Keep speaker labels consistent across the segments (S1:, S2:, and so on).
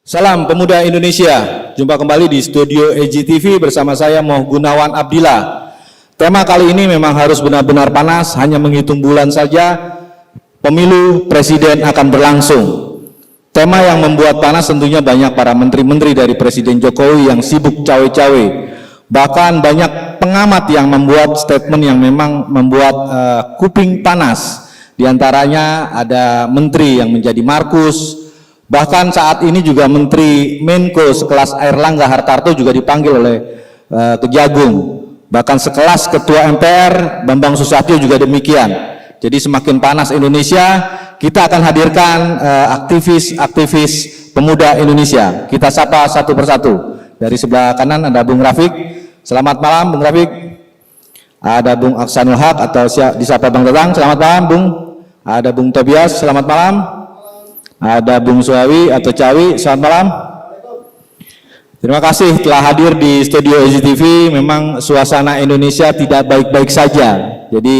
S1: Salam Pemuda Indonesia, jumpa kembali di studio EGTV bersama saya Moh Gunawan Abdillah. Tema kali ini memang harus benar-benar panas, hanya menghitung bulan saja pemilu presiden akan berlangsung. Tema yang membuat panas tentunya banyak para menteri-menteri dari Presiden Jokowi yang sibuk cawe-cawe. Bahkan banyak pengamat yang membuat statement yang memang membuat kuping panas. Di antaranya ada menteri yang menjadi Markus. Bahkan saat ini juga Menteri Menko sekelas Airlangga Hartarto juga dipanggil oleh Kejagung. Bahkan sekelas Ketua MPR Bambang Susatyo juga demikian. Jadi semakin panas Indonesia, kita akan hadirkan aktivis-aktivis pemuda Indonesia. Kita sapa satu persatu. Dari sebelah kanan ada Bung Rafiq. Selamat malam Bung Rafiq. Ada Bung Aksanul Haq atau disapa Bang Tatang. Selamat malam Bung. Ada Bung Tobias. Selamat malam. Ada Bung Suawi atau Cawi, selamat malam. Terima kasih telah hadir di studio EGTV. Memang suasana Indonesia tidak baik-baik saja. Jadi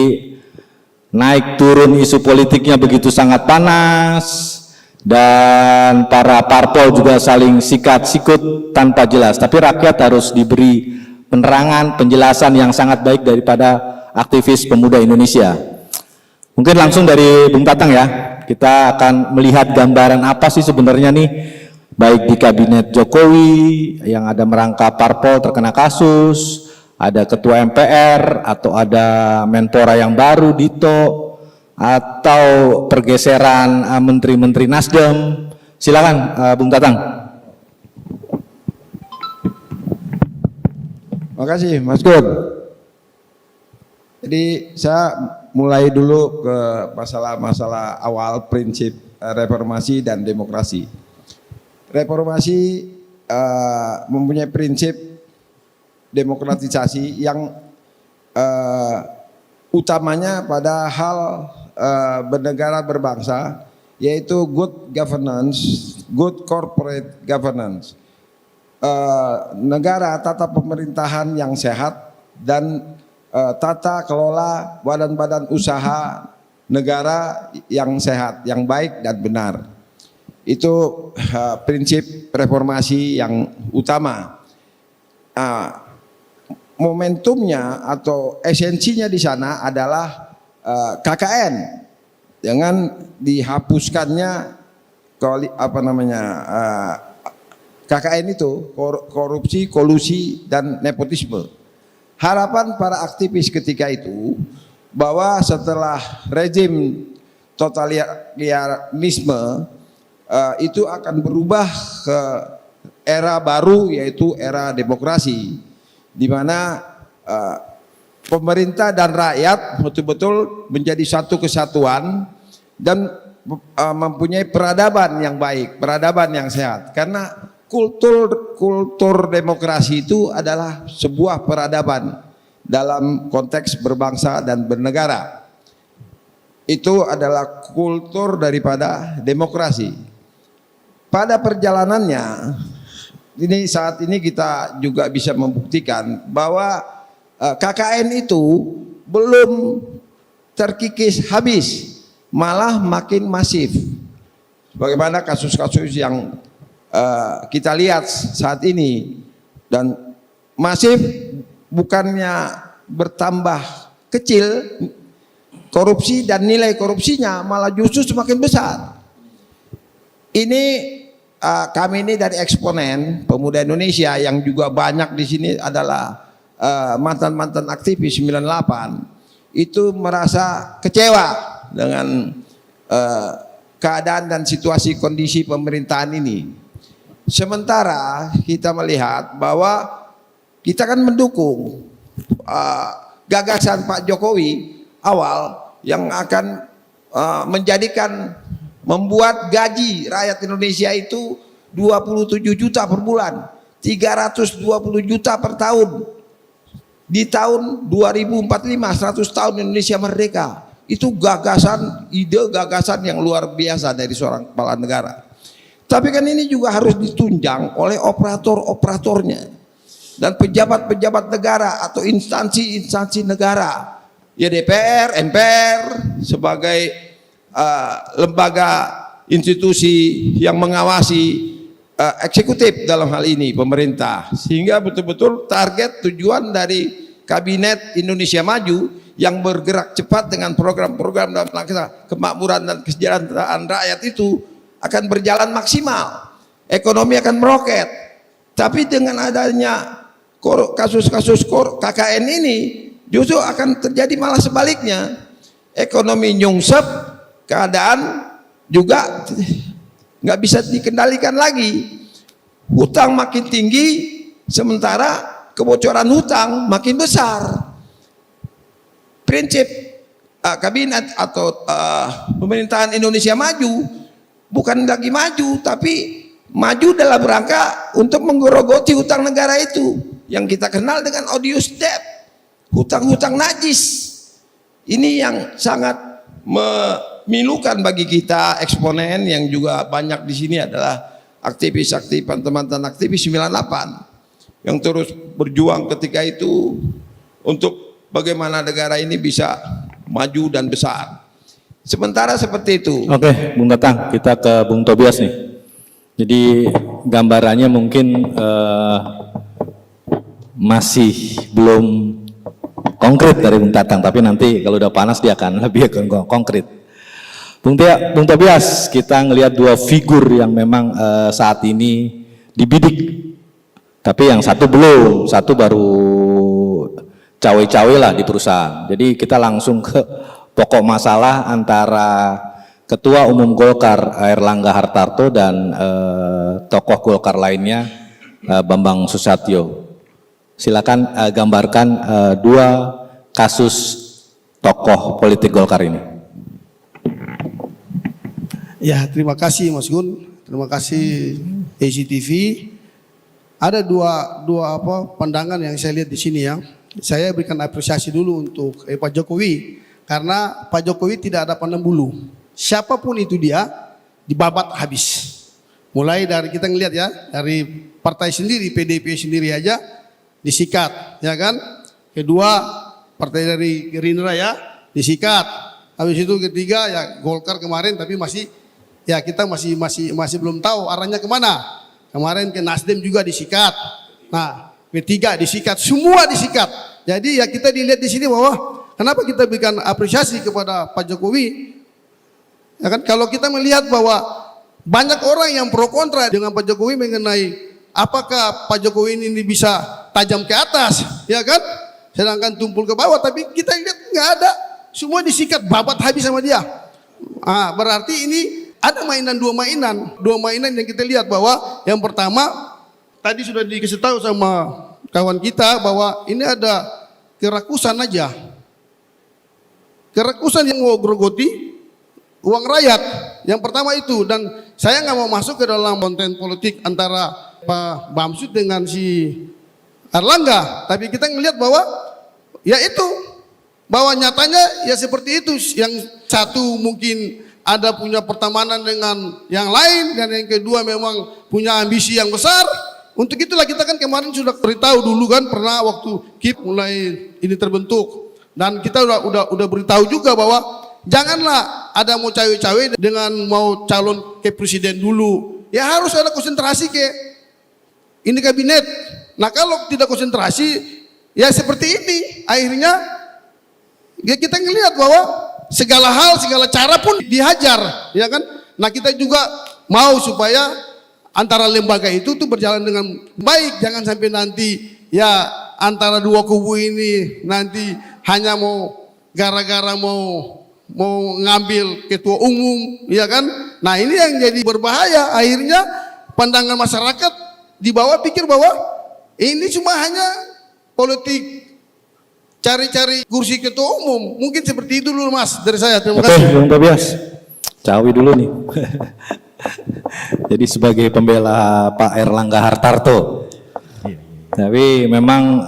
S1: naik turun isu politiknya begitu sangat panas dan para parpol juga saling sikat-sikut tanpa jelas. Tapi rakyat harus diberi penerangan, penjelasan yang sangat baik daripada aktivis pemuda Indonesia. Mungkin langsung dari Bung Tatang ya. Kita akan melihat gambaran apa sih sebenarnya nih, baik di kabinet Jokowi yang ada merangkap parpol terkena kasus, ada ketua MPR, atau ada Menpora yang baru, Dito, atau pergeseran menteri-menteri Nasdem. Silakan Bung Tatang.
S2: Makasih Mas Gun. Jadi saya mulai dulu ke masalah-masalah awal prinsip reformasi dan demokrasi. Reformasi mempunyai prinsip demokratisasi yang utamanya pada hal bernegara berbangsa, yaitu good governance, good corporate governance. Negara, tata pemerintahan yang sehat dan tata kelola badan-badan usaha negara yang sehat, yang baik dan benar. Itu prinsip reformasi yang utama. Momentumnya atau esensinya di sana adalah KKN dengan dihapuskannya KKN itu korupsi, kolusi dan nepotisme. Harapan para aktivis ketika itu bahwa setelah rezim totalitarisme itu akan berubah ke era baru, yaitu era demokrasi, di mana pemerintah dan rakyat betul-betul menjadi satu kesatuan dan mempunyai peradaban yang baik, peradaban yang sehat. Karena kultur demokrasi itu adalah sebuah peradaban dalam konteks berbangsa dan bernegara. Itu adalah kultur daripada demokrasi. Pada perjalanannya, ini saat ini kita juga bisa membuktikan bahwa KKN itu belum terkikis habis, malah makin masif. Bagaimana kasus-kasus yang kita lihat saat ini, dan masif bukannya bertambah kecil korupsi dan nilai korupsinya, malah justru semakin besar. Ini kami ini dari eksponen pemuda Indonesia yang juga banyak di sini adalah mantan-mantan aktivis 98, itu merasa kecewa dengan keadaan dan situasi kondisi pemerintahan ini. Sementara kita melihat bahwa kita kan mendukung gagasan Pak Jokowi awal yang akan membuat gaji rakyat Indonesia itu 27 juta per bulan, 320 juta per tahun. Di tahun 2045, 100 tahun Indonesia merdeka. Itu gagasan, ide gagasan yang luar biasa dari seorang kepala negara. Tapi kan ini juga harus ditunjang oleh operator-operatornya dan pejabat-pejabat negara atau instansi-instansi negara, ya DPR, MPR sebagai lembaga institusi yang mengawasi eksekutif dalam hal ini pemerintah, sehingga betul-betul target tujuan dari Kabinet Indonesia Maju yang bergerak cepat dengan program-program dalam rangka kemakmuran dan kesejahteraan rakyat itu akan berjalan maksimal, ekonomi akan meroket. Tapi dengan adanya kasus-kasus KKN ini justru akan terjadi malah sebaliknya, ekonomi nyungsep, keadaan juga nggak bisa dikendalikan lagi, hutang makin tinggi, sementara kebocoran hutang makin besar. Prinsip kabinet atau pemerintahan Indonesia Maju bukan lagi maju, tapi maju dalam rangka untuk menggerogoti hutang negara itu yang kita kenal dengan odious debt, hutang-hutang najis. Ini yang sangat memilukan bagi kita eksponen yang juga banyak di sini adalah aktivis-aktifan teman-teman aktivis 98 yang terus berjuang ketika itu untuk bagaimana negara ini bisa maju dan besar. Sementara seperti itu.
S1: Oke, Bung Tatang, kita ke Bung Tobias nih. Jadi gambarannya mungkin masih belum konkret dari Bung Tatang, tapi nanti kalau udah panas dia akan lebih konkret. Bung Tobias, kita ngelihat dua figur yang memang saat ini dibidik, tapi yang satu belum, satu baru cawe-cawe lah di perusahaan. Jadi kita langsung ke pokok masalah antara Ketua Umum Golkar Airlangga Hartarto dan tokoh Golkar lainnya Bambang Susatyo. Silakan gambarkan dua kasus tokoh politik Golkar ini.
S3: Ya, terima kasih Mas Gun, terima kasih ACTV. Ada dua pandangan yang saya lihat di sini ya. Saya berikan apresiasi dulu untuk Pak Jokowi, karena Pak Jokowi tidak ada pandang bulu. Siapapun itu dia dibabat habis. Mulai dari kita ngelihat ya, dari partai sendiri, PDIP sendiri aja disikat, ya kan? Kedua, partai dari Gerindra ya disikat. Habis itu ketiga ya Golkar kemarin, tapi kita masih belum tahu arahnya kemana. Kemarin ke Nasdem juga disikat. Nah, P3 disikat, semua disikat. Jadi ya kita dilihat di sini bahwa kenapa kita berikan apresiasi kepada Pak Jokowi. Ya kan, kalau kita melihat bahwa banyak orang yang pro kontra dengan Pak Jokowi mengenai apakah Pak Jokowi ini bisa tajam ke atas, ya kan? Sedangkan tumpul ke bawah, tapi kita lihat nggak ada, semua disikat, babat habis sama dia. Berarti ini ada dua mainan yang kita lihat bahwa yang pertama tadi sudah dikasih tahu sama kawan kita bahwa ini ada kerakusan aja, kerakusan yang mau gerogoti uang rakyat. Yang pertama itu, dan saya nggak mau masuk ke dalam konten politik antara Pak Bamsud dengan si Airlangga, tapi kita ngelihat bahwa ya itu, bahwa nyatanya ya seperti itu. Yang satu mungkin ada punya pertemanan dengan yang lain, dan yang kedua memang punya ambisi yang besar. Untuk itulah kita kan kemarin sudah beritahu dulu kan, pernah waktu KIP mulai ini terbentuk, dan kita udah beritahu juga bahwa janganlah ada mau cawe-cawe dengan mau calon ke presiden dulu. Ya harus ada konsentrasi ke ini kabinet. Nah kalau tidak konsentrasi ya seperti ini, akhirnya ya kita ngelihat bahwa segala hal, segala cara pun dihajar, ya kan? Nah kita juga mau supaya antara lembaga itu tuh berjalan dengan baik, jangan sampai nanti ya antara dua kubu ini nanti hanya mau gara-gara mau ngambil ketua umum, ya kan? Nah ini yang jadi berbahaya, akhirnya pandangan masyarakat di bawah pikir bahwa ini cuma hanya politik cari-cari kursi ketua umum. Mungkin seperti itu dulu Mas dari saya. Terima kasih.
S1: Oke, Bung Tobias, cawi dulu nih. Jadi sebagai pembela Pak Airlangga Hartarto, tapi memang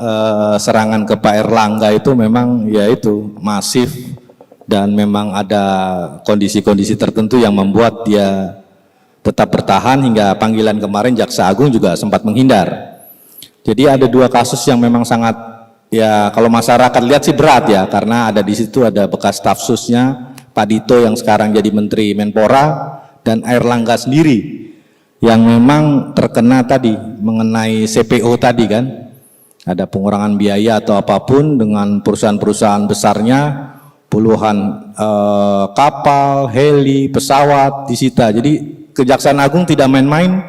S1: serangan ke Pak Airlangga itu memang ya itu masif, dan memang ada kondisi-kondisi tertentu yang membuat dia tetap bertahan hingga panggilan kemarin Jaksa Agung juga sempat menghindar. Jadi ada dua kasus yang memang sangat, ya kalau masyarakat lihat sih berat ya, karena ada di situ ada bekas staf susnya Pak Dito yang sekarang jadi Menteri Menpora, dan Airlangga sendiri yang memang terkena tadi mengenai CPO tadi kan, ada pengurangan biaya atau apapun dengan perusahaan-perusahaan besarnya, puluhan kapal, heli, pesawat disita. Jadi Kejaksaan Agung tidak main-main,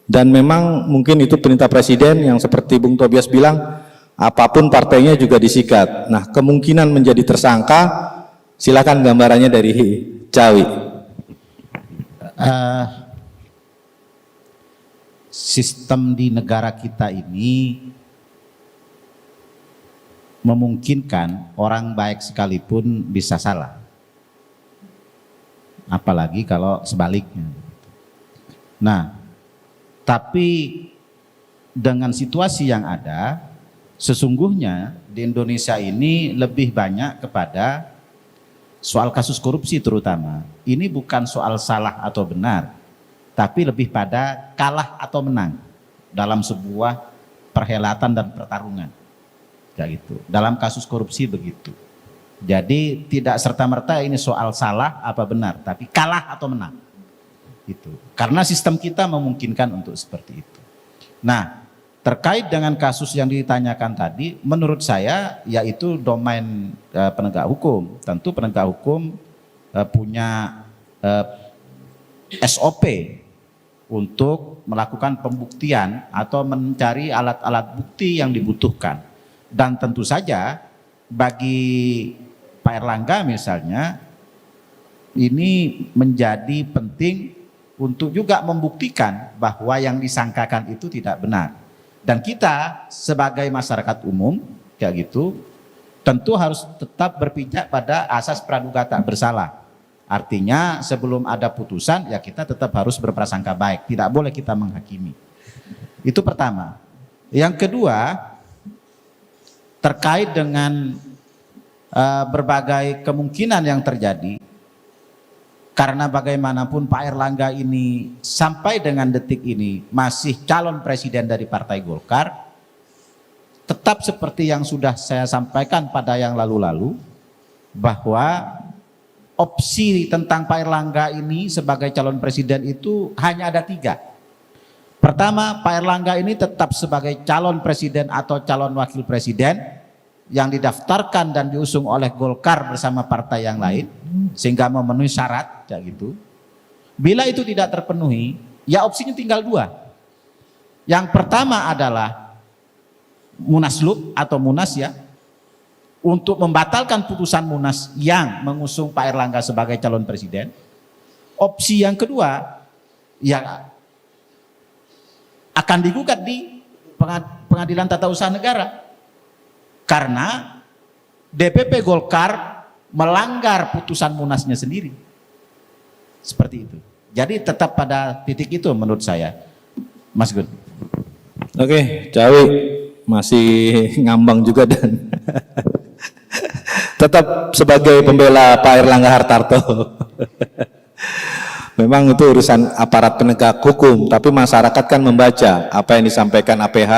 S1: dan memang mungkin itu perintah Presiden yang seperti Bung Tobias bilang, apapun partainya juga disikat. Nah, kemungkinan menjadi tersangka, silakan gambarannya dari Cawi.
S4: Sistem di negara kita ini memungkinkan orang baik sekalipun bisa salah, apalagi kalau sebaliknya. Nah, tapi dengan situasi yang ada, sesungguhnya di Indonesia ini lebih banyak kepada soal kasus korupsi terutama. Ini bukan soal salah atau benar, tapi lebih pada kalah atau menang dalam sebuah perhelatan dan pertarungan. Kayak gitu. Dalam kasus korupsi begitu. Jadi tidak serta-merta ini soal salah apa benar, tapi kalah atau menang. Gitu. Karena sistem kita memungkinkan untuk seperti itu. Nah, terkait dengan kasus yang ditanyakan tadi, menurut saya yaitu domain penegak hukum. Tentu penegak hukum punya SOP untuk melakukan pembuktian atau mencari alat-alat bukti yang dibutuhkan. Dan tentu saja bagi Pak Erlangga misalnya, ini menjadi penting untuk juga membuktikan bahwa yang disangkakan itu tidak benar. Dan kita sebagai masyarakat umum kayak gitu tentu harus tetap berpijak pada asas praduga tak bersalah. Artinya sebelum ada putusan ya kita tetap harus berprasangka baik, tidak boleh kita menghakimi. Itu pertama. Yang kedua, terkait dengan berbagai kemungkinan yang terjadi, karena bagaimanapun Pak Erlangga ini sampai dengan detik ini masih calon presiden dari Partai Golkar, tetap seperti yang sudah saya sampaikan pada yang lalu-lalu, bahwa opsi tentang Pak Erlangga ini sebagai calon presiden itu hanya ada 3. Pertama, Pak Erlangga ini tetap sebagai calon presiden atau calon wakil presiden yang didaftarkan dan diusung oleh Golkar bersama partai yang lain sehingga memenuhi syarat kayak gitu. Bila itu tidak terpenuhi, ya opsinya tinggal 2. Yang pertama adalah Munaslup atau Munas ya, untuk membatalkan putusan Munas yang mengusung Pak Erlangga sebagai calon presiden. Opsi yang kedua ya akan digugat di Pengadilan Tata Usaha Negara. Karena DPP Golkar melanggar putusan Munasnya sendiri. Seperti itu. Jadi tetap pada titik itu menurut saya, Mas Gun.
S1: Oke, Cawi masih ngambang juga dan tetap sebagai pembela Pak Erlangga Hartarto. Memang itu urusan aparat penegak hukum, tapi masyarakat kan membaca apa yang disampaikan APH,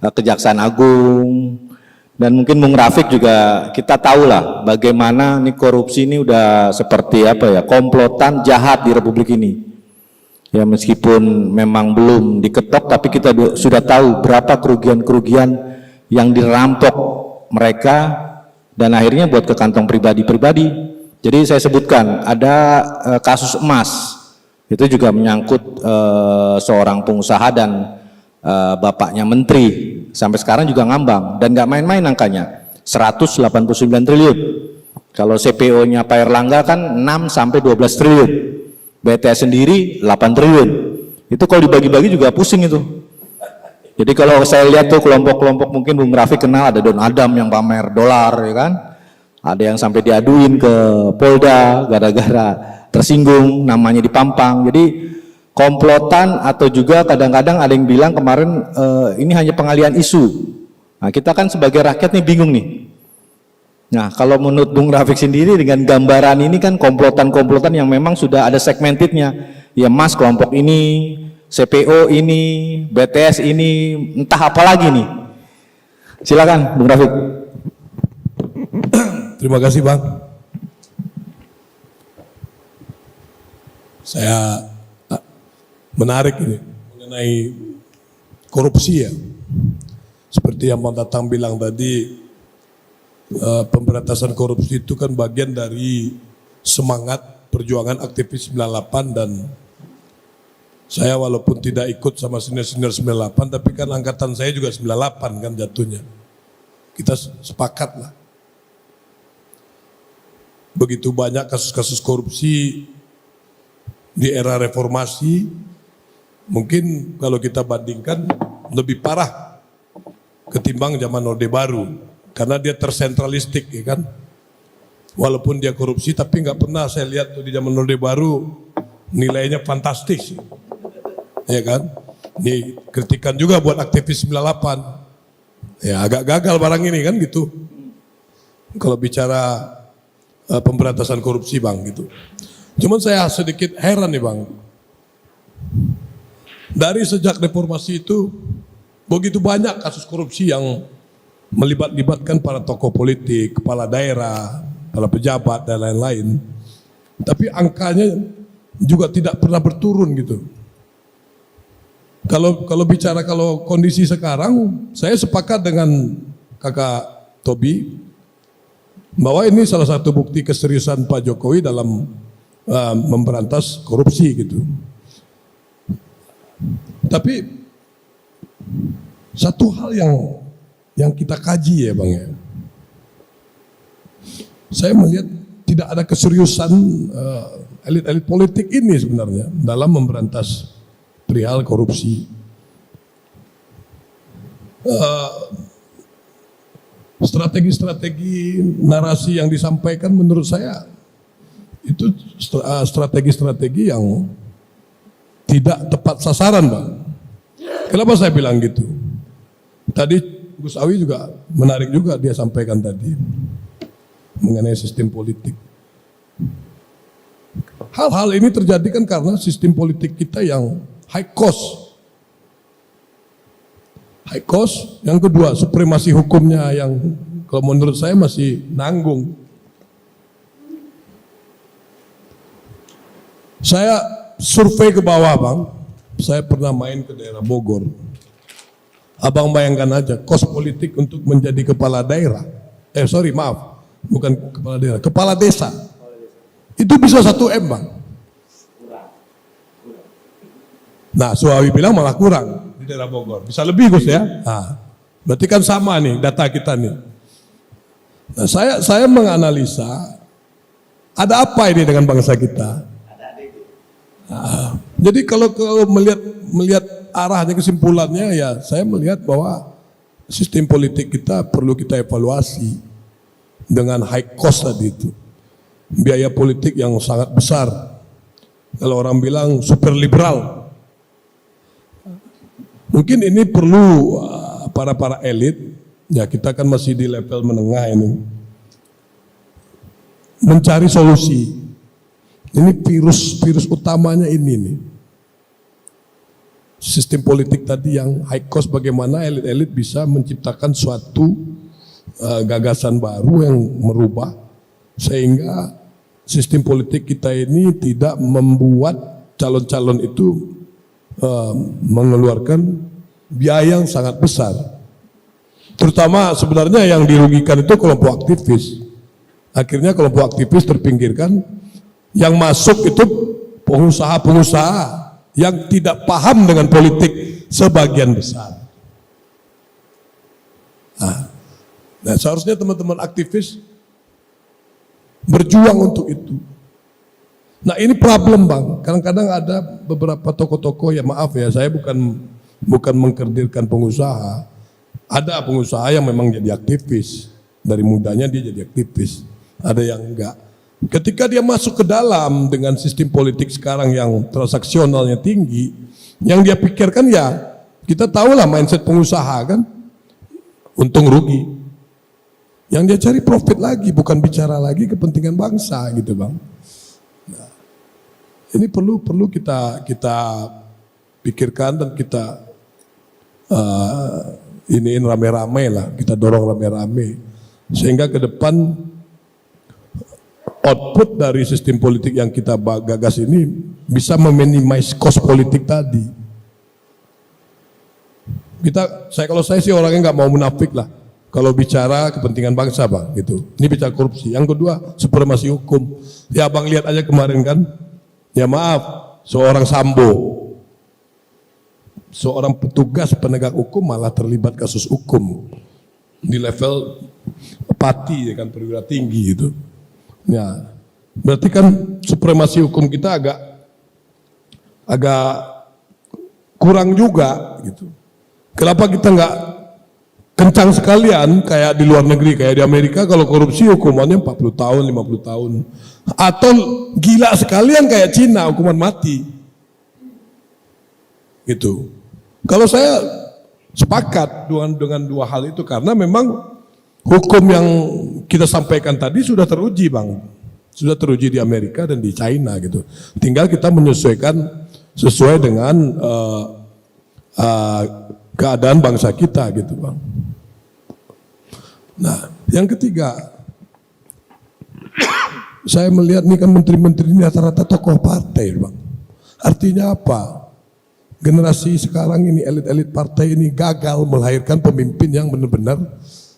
S1: Kejaksaan Agung, dan mungkin Bung Rafiq juga kita tahu lah bagaimana nih korupsi ini udah seperti apa ya, komplotan jahat di Republik ini. Ya meskipun memang belum diketok, tapi kita sudah tahu berapa kerugian-kerugian yang dirampok mereka dan akhirnya buat ke kantong pribadi-pribadi. Jadi saya sebutkan ada kasus emas, itu juga menyangkut seorang pengusaha dan bapaknya menteri. Sampai sekarang juga ngambang dan nggak main-main angkanya, 189 triliun. Kalau CPO-nya Pak Erlangga kan 6 sampai 12 triliun. BTS sendiri 8 triliun. Itu kalau dibagi-bagi juga pusing itu. Jadi kalau saya lihat tuh kelompok-kelompok, mungkin Bung Rafiq kenal, ada Don Adam yang pamer dolar ya kan. Ada yang sampai diaduin ke Polda gara-gara tersinggung, namanya dipampang. Jadi komplotan atau juga kadang-kadang ada yang bilang kemarin ini hanya pengalihan isu. Nah kita kan sebagai rakyat nih bingung nih. Nah kalau menurut Bung Rafiq sendiri dengan gambaran ini kan komplotan-komplotan yang memang sudah ada segmentednya. Ya Mas kelompok ini, CPO ini, BTS ini, entah apa lagi nih. Silakan Bung Rafiq.
S5: Terima kasih Bang. Saya menarik ini mengenai korupsi ya. Seperti yang Bang Tatang bilang tadi, pemberantasan korupsi itu kan bagian dari semangat perjuangan aktivis 98, dan saya walaupun tidak ikut sama senior-senior 98, tapi kan angkatan saya juga 98 kan jatuhnya. Kita sepakat lah. Begitu banyak kasus-kasus korupsi di era reformasi, mungkin kalau kita bandingkan lebih parah ketimbang zaman Orde Baru, karena dia tersentralistik ya kan. Walaupun dia korupsi, tapi nggak pernah saya lihat tuh di zaman Orde Baru nilainya fantastis, ya kan. Ini kritikan juga buat aktivis 98, ya agak gagal barang ini kan gitu. Kalau bicara pemberantasan korupsi Bang gitu. Cuman saya sedikit heran nih Bang. Dari sejak reformasi itu begitu banyak kasus korupsi yang melibatkan para tokoh politik, kepala daerah, para pejabat dan lain-lain. Tapi angkanya juga tidak pernah berturun gitu. Kalau bicara kondisi sekarang, saya sepakat dengan Kakak Tobi bahwa ini salah satu bukti keseriusan Pak Jokowi dalam memberantas korupsi gitu. Tapi satu hal yang kita kaji ya Bang ya, saya melihat tidak ada keseriusan elit-elit politik ini sebenarnya dalam memberantas perihal korupsi. Strategi-strategi narasi yang disampaikan menurut saya itu strategi-strategi yang tidak tepat sasaran Bang. Kenapa saya bilang gitu? Tadi Gus Awi juga menarik juga dia sampaikan tadi mengenai sistem politik. Hal-hal ini terjadi kan karena sistem politik kita yang high cost. High cost, yang kedua supremasi hukumnya yang kalau menurut saya masih nanggung. Saya survei ke bawah Bang, saya pernah main ke daerah Bogor. Abang bayangkan aja, kos politik untuk menjadi kepala daerah, bukan kepala daerah, kepala desa. Itu bisa 1 M Bang. Nah, Suhawi bilang malah kurang di daerah Bogor. Bisa lebih Gus ya. Nah, berarti kan sama nih data kita nih. Nah, saya menganalisa ada apa ini dengan bangsa kita. Nah, jadi kalau melihat arahnya kesimpulannya ya saya melihat bahwa sistem politik kita perlu kita evaluasi dengan high cost tadi itu. Biaya politik yang sangat besar. Kalau orang bilang super liberal. Mungkin ini perlu para elit, ya kita kan masih di level menengah ini, mencari solusi. Ini virus utamanya ini nih. Sistem politik tadi yang high cost, bagaimana elit-elit bisa menciptakan suatu gagasan baru yang merubah sehingga sistem politik kita ini tidak membuat calon-calon itu mengeluarkan biaya yang sangat besar. Terutama sebenarnya yang dirugikan itu kelompok aktivis. Akhirnya kelompok aktivis terpinggirkan, yang masuk itu pengusaha-pengusaha yang tidak paham dengan politik sebagian besar. Nah, seharusnya teman-teman aktivis berjuang untuk itu. Nah, ini problem Bang. Kadang-kadang ada beberapa tokoh-tokoh, ya maaf ya, saya bukan mengkerdilkan pengusaha. Ada pengusaha yang memang jadi aktivis. Dari mudanya dia jadi aktivis. Ada yang enggak. Ketika dia masuk ke dalam dengan sistem politik sekarang yang transaksionalnya tinggi, yang dia pikirkan ya, kita tahulah mindset pengusaha kan, untung rugi. Yang dia cari profit lagi, bukan bicara lagi kepentingan bangsa gitu Bang. Nah, ini perlu kita pikirkan dan kita iniin rame-rame lah, kita dorong rame-rame sehingga ke depan output dari sistem politik yang kita gagas ini bisa meminimize cost politik tadi. Kalau saya sih orangnya nggak mau munafik lah. Kalau bicara kepentingan bangsa bang, gitu. Ini bicara korupsi. Yang kedua, supremasi hukum. Ya bang lihat aja kemarin kan. Ya maaf, seorang Sambo, seorang petugas penegak hukum malah terlibat kasus hukum di level pati, ya kan, perwira tinggi gitu. Ya, berarti kan supremasi hukum kita agak kurang juga gitu. Kenapa kita nggak kencang sekalian kayak di luar negeri, kayak di Amerika, kalau korupsi hukumannya 40 tahun, 50 tahun. Atau gila sekalian kayak Cina, hukuman mati. Gitu. Kalau saya sepakat dengan dua hal itu karena memang hukum yang kita sampaikan tadi sudah teruji bang, sudah teruji di Amerika dan di China gitu. Tinggal kita menyesuaikan sesuai dengan keadaan bangsa kita gitu bang. Nah, yang ketiga, saya melihat nih kan menteri-menteri ini rata-rata tokoh partai bang. Artinya apa? Generasi sekarang ini, elit-elit partai ini gagal melahirkan pemimpin yang benar-benar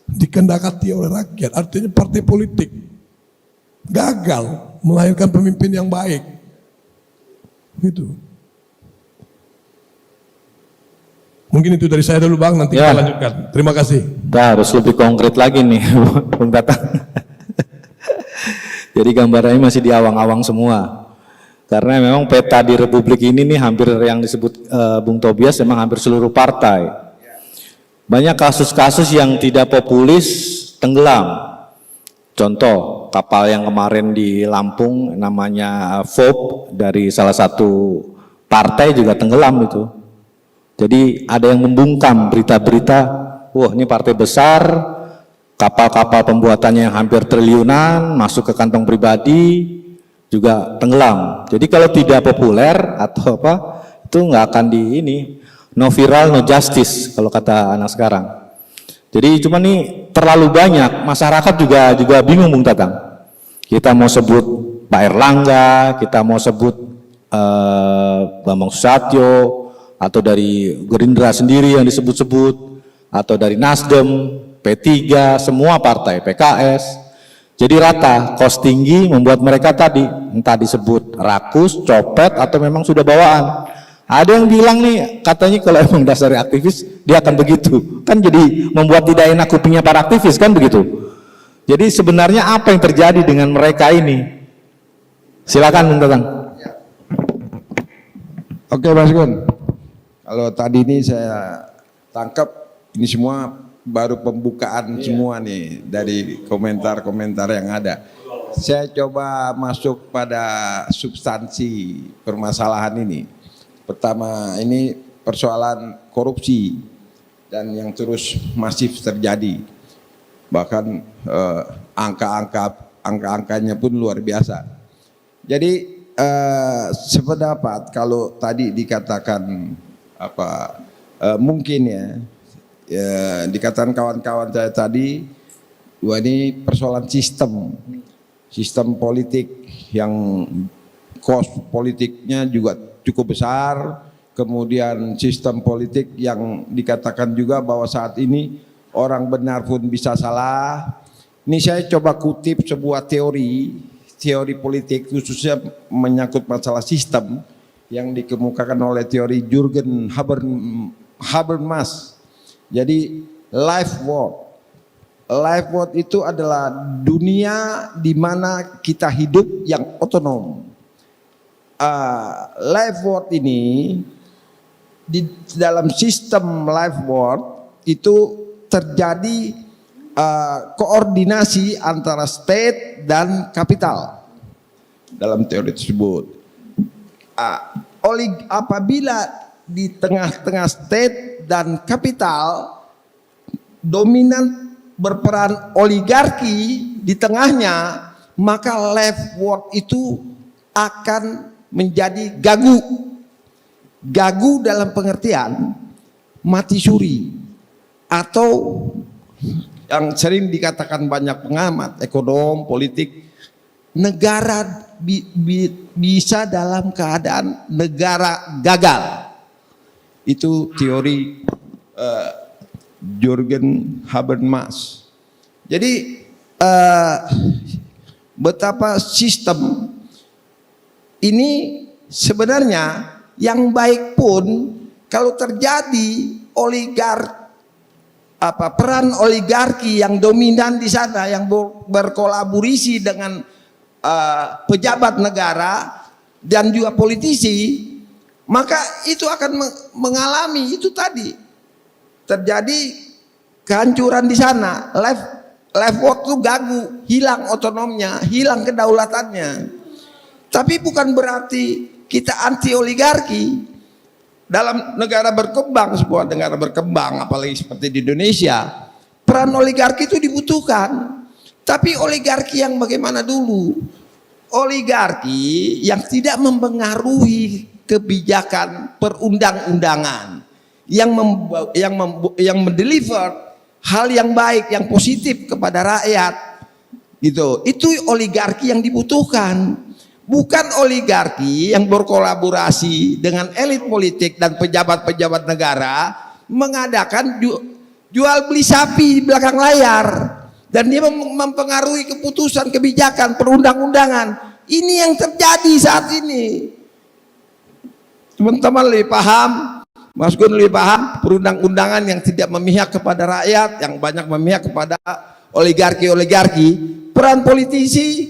S5: dikendaki oleh rakyat. Artinya partai politik gagal melahirkan pemimpin yang baik. Gitu. Mungkin itu dari saya dulu bang, nanti kita lanjutkan. Terima kasih.
S1: Kita harus lebih konkret lagi nih, Bung Tatang. Jadi gambarannya masih di awang-awang semua. Karena memang peta di Republik ini nih hampir yang disebut Bung Tobias memang hampir seluruh partai. Banyak kasus-kasus yang tidak populis tenggelam. Contoh kapal yang kemarin di Lampung namanya FOB dari salah satu partai juga tenggelam itu. Jadi ada yang membungkam berita-berita, wah ini partai besar, kapal-kapal pembuatannya yang hampir triliunan masuk ke kantong pribadi, juga tenggelam. Jadi kalau tidak populer atau apa itu nggak akan di ini, no viral no justice kalau kata anak sekarang. Jadi cuma nih terlalu banyak, masyarakat juga bingung Bung Tatang. Kita mau sebut Pak Erlangga, kita mau sebut Bambang Susatyo, atau dari Gerindra sendiri yang disebut-sebut, atau dari Nasdem, P3, semua partai, PKS. Jadi rata, kos tinggi membuat mereka tadi entah disebut rakus, copet, atau memang sudah bawaan. Ada yang bilang nih, katanya kalau emang dasarnya aktivis, dia akan begitu. Kan jadi membuat tidak enak kupingnya para aktivis, kan begitu. Jadi sebenarnya apa yang terjadi dengan mereka ini? Silakan Bung Tatang.
S2: Oke Mas Gun, kalau tadi ini saya tangkap ini semua baru pembukaan semua nih dari komentar-komentar yang ada. Saya coba masuk pada substansi permasalahan ini. Pertama ini persoalan korupsi dan yang terus masif terjadi. Bahkan angka-angkanya pun luar biasa. Jadi sependapat kalau tadi dikatakan apa mungkin ya dikatakan kawan-kawan saya tadi, wah ini persoalan sistem politik yang cost politiknya juga cukup besar, kemudian sistem politik yang dikatakan juga bahwa saat ini orang benar pun bisa salah. Ini saya coba kutip sebuah teori politik khususnya menyangkut masalah sistem yang dikemukakan oleh teori Jürgen Habermas. Jadi life world itu adalah dunia di mana kita hidup yang otonom. Life world ini di dalam sistem life world itu terjadi koordinasi antara state dan kapital dalam teori tersebut. Apabila di tengah-tengah state dan kapital dominan berperan oligarki di tengahnya, maka life world itu akan menjadi gagu. Gagu dalam pengertian mati suri, atau yang sering dikatakan banyak pengamat ekonom politik, negara bisa dalam keadaan negara gagal. Itu teori Jürgen Habermas. Jadi betapa sistem ini sebenarnya yang baik pun kalau terjadi peran oligarki yang dominan di sana yang berkolaborasi dengan pejabat negara dan juga politisi, maka itu akan mengalami itu tadi terjadi kehancuran di sana. Left itu gagu, hilang otonomnya, hilang kedaulatannya. Tapi bukan berarti kita anti oligarki. Dalam negara berkembang, sebuah negara berkembang, apalagi seperti di Indonesia, peran oligarki itu dibutuhkan. Tapi oligarki yang bagaimana dulu? Oligarki yang tidak mempengaruhi kebijakan perundang-undangan, yang mendeliver hal yang baik, yang positif kepada rakyat, gitu. Itu oligarki yang dibutuhkan. Bukan oligarki yang berkolaborasi dengan elit politik dan pejabat-pejabat negara mengadakan jual beli sapi di belakang layar dan dia mempengaruhi keputusan kebijakan perundang-undangan. Ini yang terjadi saat ini. Teman-teman lebih paham, Mas Gun lebih paham perundang-undangan yang tidak memihak kepada rakyat, yang banyak memihak kepada oligarki-oligarki. Peran politisi,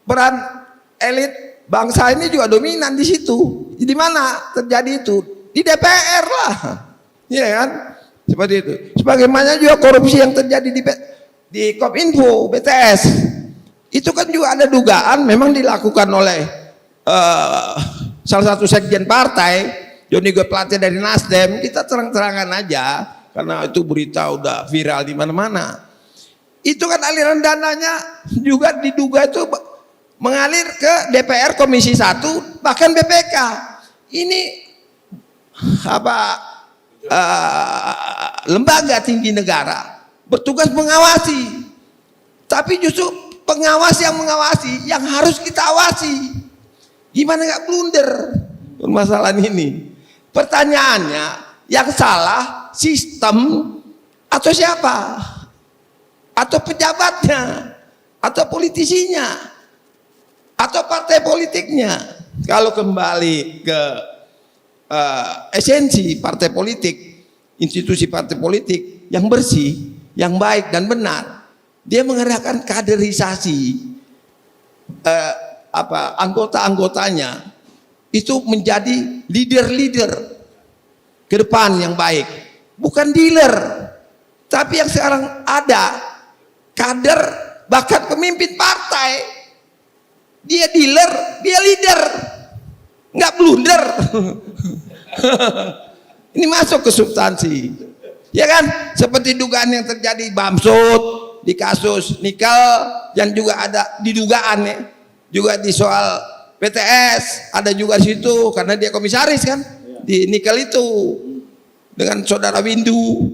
S2: peran elit bangsa ini juga dominan di situ. Di mana terjadi itu? Di DPR lah, ya kan? Seperti itu. Sebagaimana juga korupsi yang terjadi di Kominfo, BTS, itu kan juga ada dugaan memang dilakukan oleh salah satu sekjen partai, Johnny G. Plate dari Nasdem. Kita terang-terangan aja, karena itu berita udah viral di mana-mana. Itu kan aliran dananya juga diduga itu mengalir ke DPR, Komisi 1, bahkan BPK. Ini lembaga tinggi negara bertugas mengawasi. Tapi justru pengawas yang mengawasi yang harus kita awasi. Gimana nggak blunder permasalahan ini? Pertanyaannya, yang salah sistem atau siapa? Atau pejabatnya? Atau politisinya? Atau partai politiknya? Kalau kembali ke esensi partai politik, institusi partai politik yang bersih, yang baik dan benar, dia mengadakan kaderisasi anggota-anggotanya itu menjadi leader-leader ke depan yang baik, bukan dealer. Tapi yang sekarang ada kader, bahkan pemimpin partai, dia dealer, dia leader, nggak blunder. Ini masuk ke substansi, ya kan? Seperti dugaan yang terjadi Bamsud di kasus nikel, yang juga ada di dugaan ya, juga di soal PTS ada juga di situ karena dia komisaris kan di nikel itu dengan saudara Windu,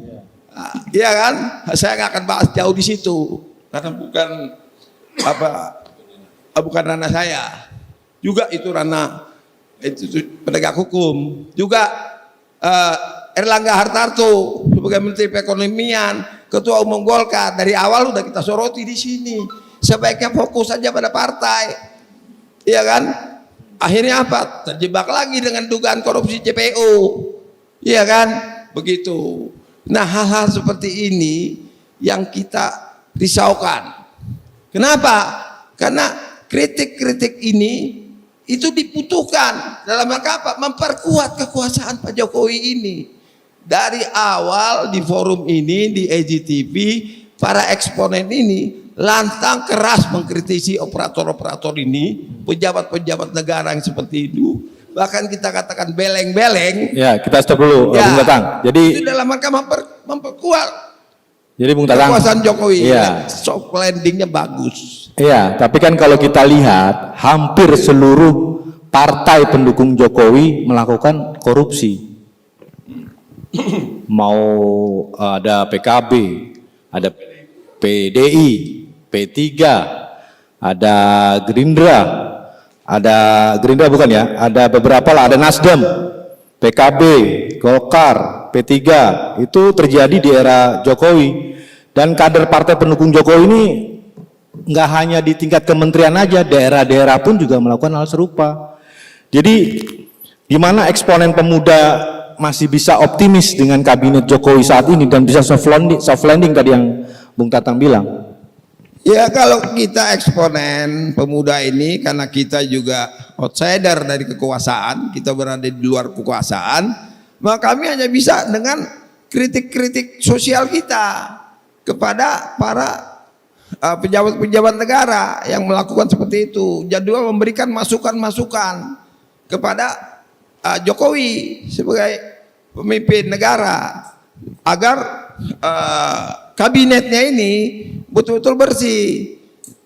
S2: ya kan? Saya nggak akan bahas jauh di situ karena bukan ranah saya, juga itu ranah itu penegak hukum. Juga Erlangga Hartarto sebagai Menteri Perekonomian, Ketua Umum Golkar, dari awal udah kita soroti di sini. Sebaiknya fokus saja pada partai, iya kan? Akhirnya apa? Terjebak lagi dengan dugaan korupsi CPO, iya kan? Begitu. Nah, hal-hal seperti ini yang kita risaukan. Kenapa? Karena kritik-kritik ini itu dibutuhkan dalam rangka apa? Memperkuat kekuasaan Pak Jokowi ini. Dari awal di forum ini, di EGTV, para eksponen ini lantang keras mengkritisi operator-operator ini, pejabat-pejabat negara yang seperti itu. Bahkan kita katakan beleng-beleng.
S1: Ya, kita stop dulu,
S2: Ya,
S1: Bung Tatang. Jadi
S2: itu dalam rangka memperkuat
S1: Bung Tatang,
S2: kekuasaan Jokowi.
S1: iya.
S2: Soft landingnya bagus.
S1: Iya, tapi kan kalau kita lihat hampir seluruh partai pendukung Jokowi melakukan korupsi. Mau ada PKB, ada PDI, P3, ada Gerindra, bukan ya, ada beberapa lah, ada Nasdem, PKB, Golkar, P3, itu terjadi di era Jokowi. Dan kader partai pendukung Jokowi ini nggak hanya di tingkat kementerian aja, daerah-daerah pun juga melakukan hal serupa. Jadi di mana eksponen pemuda masih bisa optimis dengan kabinet Jokowi saat ini dan bisa soft landing tadi yang Bung Tatang bilang.
S2: Ya kalau kita eksponen pemuda ini karena kita juga outsider dari kekuasaan, kita berada di luar kekuasaan, maka kami hanya bisa dengan kritik-kritik sosial kita kepada para pejabat-pejabat negara yang melakukan seperti itu. Jadwal memberikan masukan-masukan kepada Jokowi sebagai pemimpin negara agar kabinetnya ini betul-betul bersih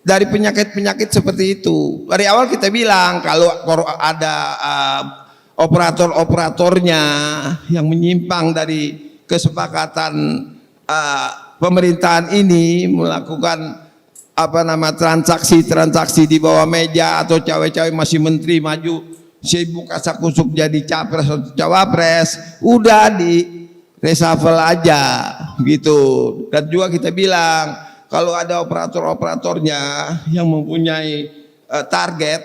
S2: dari penyakit-penyakit seperti itu. Dari awal kita bilang kalau ada operator-operatornya yang menyimpang dari kesepakatan pemerintahan ini melakukan transaksi di bawah meja atau cawe-cawe masih menteri maju sibuk kasak-kusuk jadi capres atau cawapres, udah di reshuffle aja gitu. Dan juga kita bilang kalau ada operator-operatornya yang mempunyai target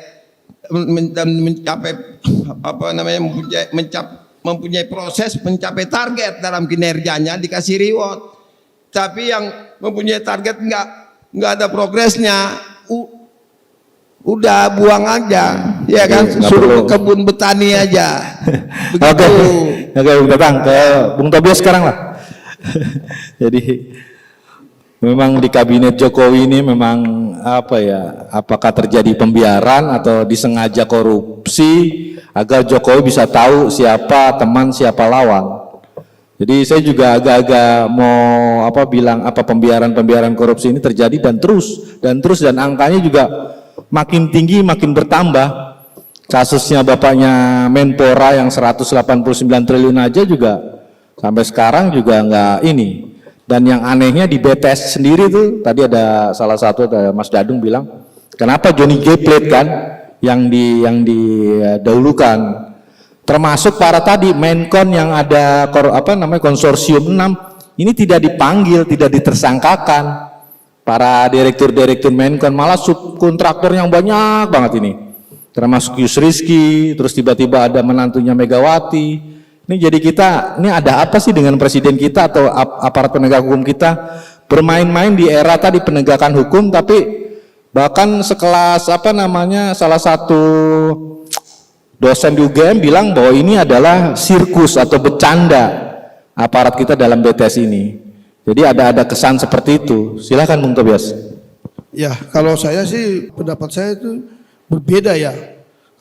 S2: dan mencapai mempunyai proses mencapai target dalam kinerjanya dikasih reward. Tapi yang mempunyai target nggak ada progresnya, udah buang aja, ya kan? Suruh ke kebun betani aja. Begitu.
S1: Oke, Bung Tatang, ke Bung Tobias sekarang lah. Jadi memang di kabinet Jokowi ini memang apakah terjadi pembiaran atau disengaja korupsi agar Jokowi bisa tahu siapa teman siapa lawan. Jadi saya juga agak-agak mau bilang pembiaran korupsi ini terjadi dan terus angkanya juga makin tinggi makin bertambah. Kasusnya bapaknya Menpora yang 189 triliun aja juga sampai sekarang juga nggak ini. Dan yang anehnya di BTS sendiri tuh tadi ada salah satu Mas Dadung bilang kenapa Johnny G Plate kan yang didahulukan. Termasuk para tadi Menkon yang ada konsorsium 6 ini tidak dipanggil, tidak ditersangkakan. Para direktur Menkon malah subkontraktor yang banyak banget ini. Termasuk Yus Rizky, terus tiba-tiba ada menantunya Megawati. Ini jadi ini ada apa sih dengan presiden kita atau aparat penegak hukum kita bermain-main di era tadi penegakan hukum, tapi bahkan sekelas salah satu dosen di UGM bilang bahwa ini adalah sirkus atau bercanda aparat kita dalam BTS ini. Jadi ada kesan seperti itu. Silahkan Bung Tobias.
S3: Ya, kalau saya sih pendapat saya itu berbeda ya.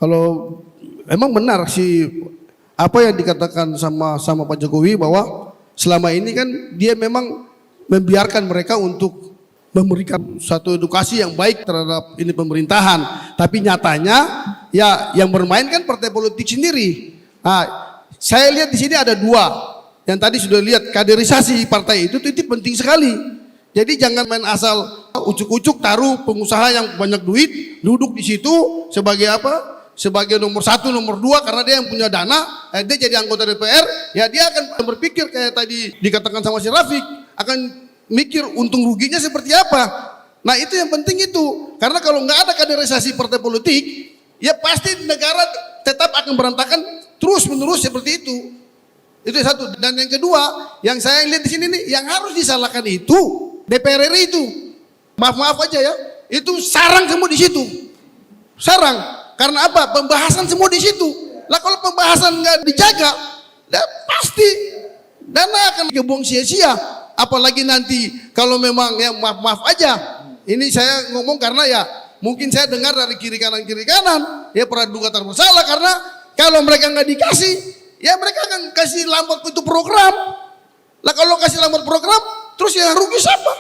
S3: Kalau emang benar sih apa yang dikatakan sama Pak Jokowi bahwa selama ini kan dia memang membiarkan mereka untuk memberikan satu edukasi yang baik terhadap ini pemerintahan. Tapi nyatanya ya yang bermain kan partai politik sendiri. Nah, saya lihat di sini ada dua. Yang tadi sudah lihat kaderisasi partai itu penting sekali. Jadi jangan main asal ucuk-ucuk taruh pengusaha yang banyak duit duduk di situ sebagai sebagai nomor 1, nomor 2 karena dia yang punya dana, dia jadi anggota DPR, ya dia akan berpikir kayak tadi dikatakan sama si Rafiq, akan mikir untung ruginya seperti apa. Nah itu yang penting itu, karena kalau nggak ada kaderisasi partai politik, ya pasti negara tetap akan berantakan terus menerus seperti itu. Itu satu. Dan yang kedua, yang saya lihat di sini nih, yang harus disalahkan itu DPR RI itu. Maaf aja ya, itu sarang semua di situ. Sarang. Karena apa? Pembahasan semua di situ. Lah kalau pembahasan nggak dijaga, pasti dana akan kebuang sia-sia. Apalagi nanti kalau memang ya maaf aja. Ini saya ngomong karena ya mungkin saya dengar dari kiri kanan ya praduga tak bersalah karena kalau mereka nggak dikasih ya mereka akan kasih lambat itu program. Lah kalau kasih lambat program terus yang rugi siapa?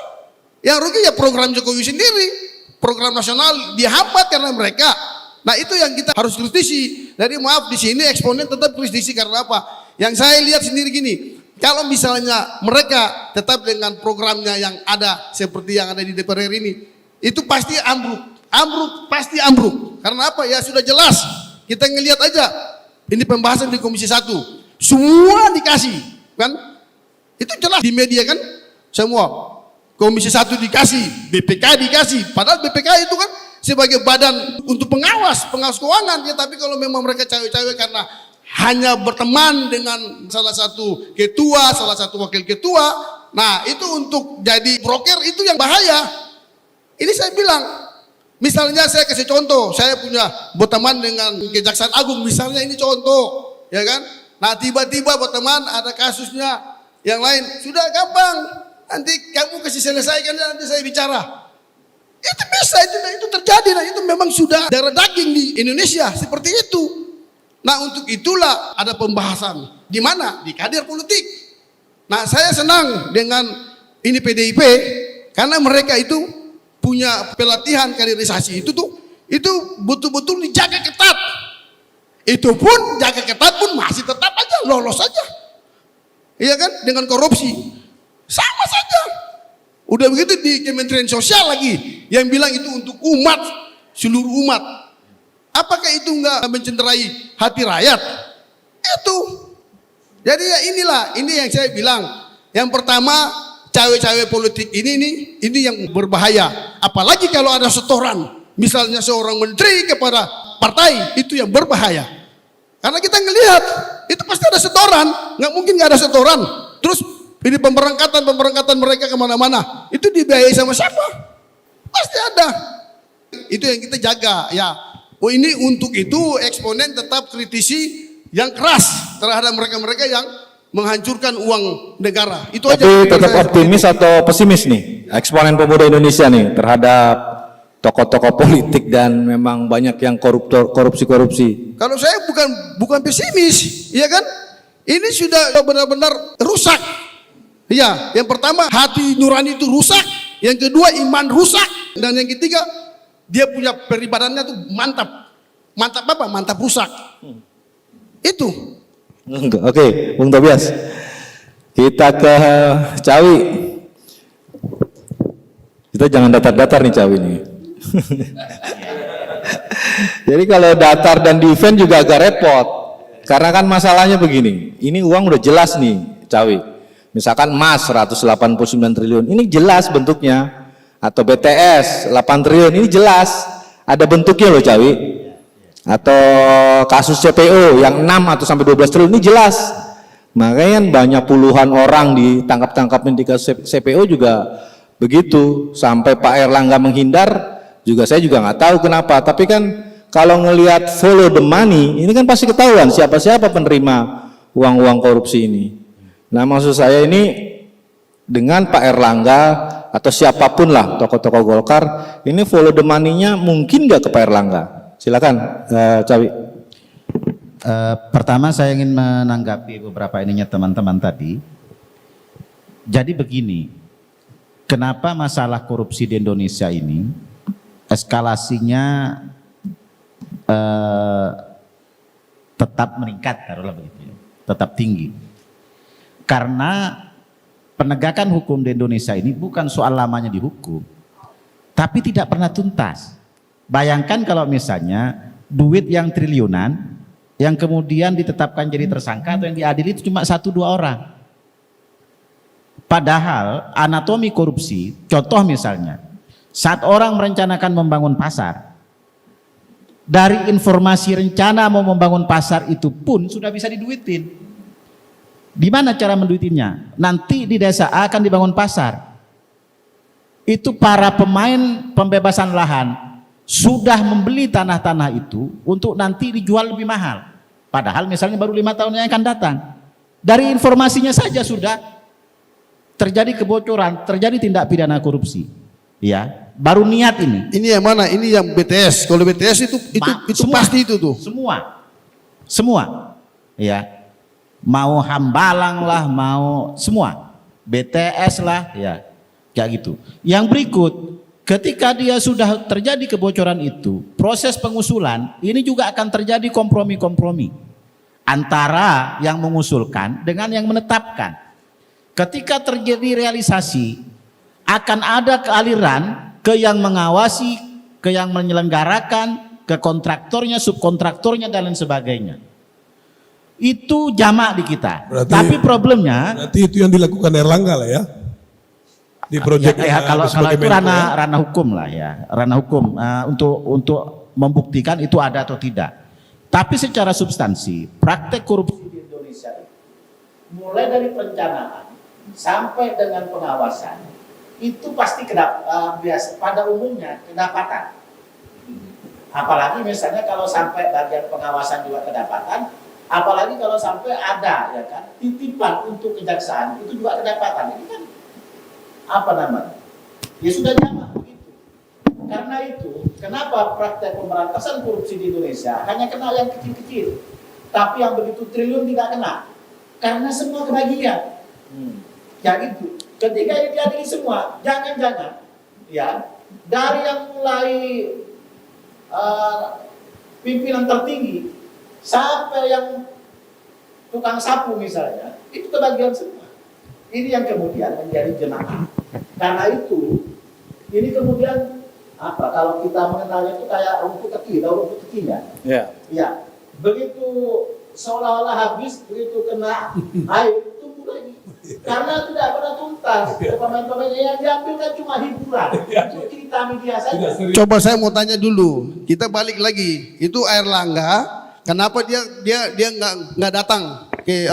S3: Yang rugi ya program Jokowi sendiri. Program nasional dihambat karena mereka. Nah itu yang kita harus kritisi. Jadi maaf di sini eksponen tetap kritisi karena apa? Yang saya lihat sendiri gini. Kalau misalnya mereka tetap dengan programnya yang ada seperti yang ada di DPR ini, itu pasti ambruk. ambruk, pasti ambruk. Karena apa? Ya sudah jelas. Kita ngelihat aja. Ini pembahasan di Komisi 1. Semua dikasih, kan? Itu jelas di media kan? Semua. Komisi 1 dikasih, BPK dikasih. Padahal BPK itu kan sebagai badan untuk pengawas keuangan. Ya, tapi kalau memang mereka cawe-cawe karena hanya berteman dengan salah satu ketua, salah satu wakil ketua, nah itu untuk jadi broker itu yang bahaya. Ini saya bilang, misalnya saya kasih contoh, saya punya berteman dengan Kejaksaan Agung, misalnya ini contoh, ya kan? Nah tiba-tiba berteman ada kasusnya yang lain, sudah gampang, nanti kamu kasih selesaikan, nanti saya bicara. Itu bisa, itu terjadi, nah itu memang sudah darah daging di Indonesia seperti itu. Nah untuk itulah ada pembahasan. Di mana? Di kader politik. Nah saya senang dengan ini PDIP karena mereka itu punya pelatihan kaderisasi itu betul-betul dijaga ketat. Itu pun jaga ketat pun masih tetap aja lolos saja. Iya kan? Dengan korupsi. Sama saja. Udah begitu di Kementerian Sosial lagi yang bilang itu untuk umat, seluruh umat. Apakah itu enggak mencenderai hati rakyat? Itu. Jadi ya inilah, ini yang saya bilang. Yang pertama, cawe-cawe politik ini yang berbahaya. Apalagi kalau ada setoran, misalnya seorang menteri kepada partai, itu yang berbahaya. Karena kita ngelihat, itu pasti ada setoran, nggak mungkin nggak ada setoran. Terus ini pemberangkatan mereka kemana-mana, itu dibiayai sama siapa? Pasti ada. Itu yang kita jaga, ya. Oh ini untuk itu eksponen tetap kritisi yang keras terhadap mereka-mereka yang menghancurkan uang negara. Itu aja.
S1: Tapi tetap optimis atau pesimis nih eksponen pemuda Indonesia nih terhadap tokoh-tokoh politik dan memang banyak yang korupsi.
S3: Kalau saya bukan pesimis, ya kan? Ini sudah benar-benar rusak. Ya, yang pertama hati nurani itu rusak, yang kedua iman rusak, dan yang ketiga dia punya peribadannya tuh mantap. Mantap apa? Mantap rusak. Itu.
S1: Oke, Bung Tobias. Kita ke Cawi. Kita jangan datar-datar nih Cawi nih. Jadi kalau datar dan di event juga agak repot. Karena kan masalahnya begini. Ini uang udah jelas nih Cawi. Misalkan emas 189 triliun. Ini jelas bentuknya. Atau BTS 8 triliun, ini jelas ada bentuknya loh Cawi. Atau kasus CPO yang 6 atau sampai 12 triliun, ini jelas. Makanya banyak puluhan orang ditangkap-tangkapin di kasus CPO juga begitu. Sampai Pak Erlangga menghindar juga, saya juga nggak tahu kenapa. Tapi kan kalau ngelihat follow the money, ini kan pasti ketahuan siapa-siapa penerima uang-uang korupsi ini. Nah maksud saya ini dengan Pak Erlangga atau siapapun lah tokoh-tokoh Golkar ini follow the money-nya mungkin nggak ke Pak Erlangga? Silakan Cawi.
S4: Pertama saya ingin menanggapi beberapa ininya teman-teman tadi. Jadi begini, kenapa masalah korupsi di Indonesia ini eskalasinya tetap meningkat, taruhlah begitu, tetap tinggi? Karena penegakan hukum di Indonesia ini bukan soal lamanya dihukum, tapi tidak pernah tuntas. Bayangkan kalau misalnya duit yang triliunan, yang kemudian ditetapkan jadi tersangka atau yang diadili itu cuma 1-2 orang. Padahal anatomi korupsi, contoh misalnya, saat orang merencanakan membangun pasar, dari informasi rencana mau membangun pasar itu pun sudah bisa diduitin. Di mana cara menduitinya? Nanti di desa A akan dibangun pasar. Itu para pemain pembebasan lahan sudah membeli tanah-tanah itu untuk nanti dijual lebih mahal. Padahal misalnya baru 5 tahun yang akan datang. Dari informasinya saja sudah terjadi kebocoran, terjadi tindak pidana korupsi. Ya, baru niat ini.
S3: Ini yang mana? Ini yang BTS. Kalau BTS itu
S4: Semua,
S3: pasti itu tuh.
S4: Semua. Ya. Mau Hambalang lah, mau semua. BTS lah, ya. Kayak gitu. Yang berikut, ketika dia sudah terjadi kebocoran itu, proses pengusulan ini juga akan terjadi kompromi-kompromi antara yang mengusulkan dengan yang menetapkan. Ketika terjadi realisasi, akan ada kealiran ke yang mengawasi ke yang menyelenggarakan, ke kontraktornya, subkontraktornya dan lain sebagainya. Itu jamak di kita.
S5: Berarti-
S4: Tapi problemnya
S5: Berarti itu yang dilakukan Erlangga lah ya? Di proyek
S4: kalau itu ranah hukum lah ya, ranah hukum untuk membuktikan itu ada atau tidak. Tapi secara substansi, praktek korupsi di Indonesia itu, mulai dari perencanaan sampai dengan pengawasan, itu pasti pada umumnya kedapatan. Apalagi misalnya kalau sampai bagian pengawasan juga kedapatan, apalagi kalau sampai ada ya kan titipan untuk kejaksaan itu juga kedapatan. Ini kan apa namanya? Ya sudah jamak begitu. Karena itu, kenapa praktek pemberantasan korupsi di Indonesia hanya kena yang kecil-kecil, tapi yang begitu triliun tidak kena? Karena semua kebagian. Ya gitu. Ketika ini diadili semua, jangan-jangan ya dari yang mulai pimpinan tertinggi sampai yang tukang sapu misalnya, itu kebagian semua. Ini yang kemudian menjadi jenaka. Karena itu, ini kemudian apa? Kalau kita mengenalnya itu kayak rumput teki, tahu rumput tekinya?
S1: Ya.
S4: Ya, begitu seolah-olah habis, begitu kena air tumbuh lagi. Karena tidak pernah tuntas. Pemain-pemainnya yang diambil kan cuma hiburan, untuk cerita media saja.
S3: Coba saya mau tanya dulu, kita balik lagi. Itu Airlangga, kenapa dia nggak datang ke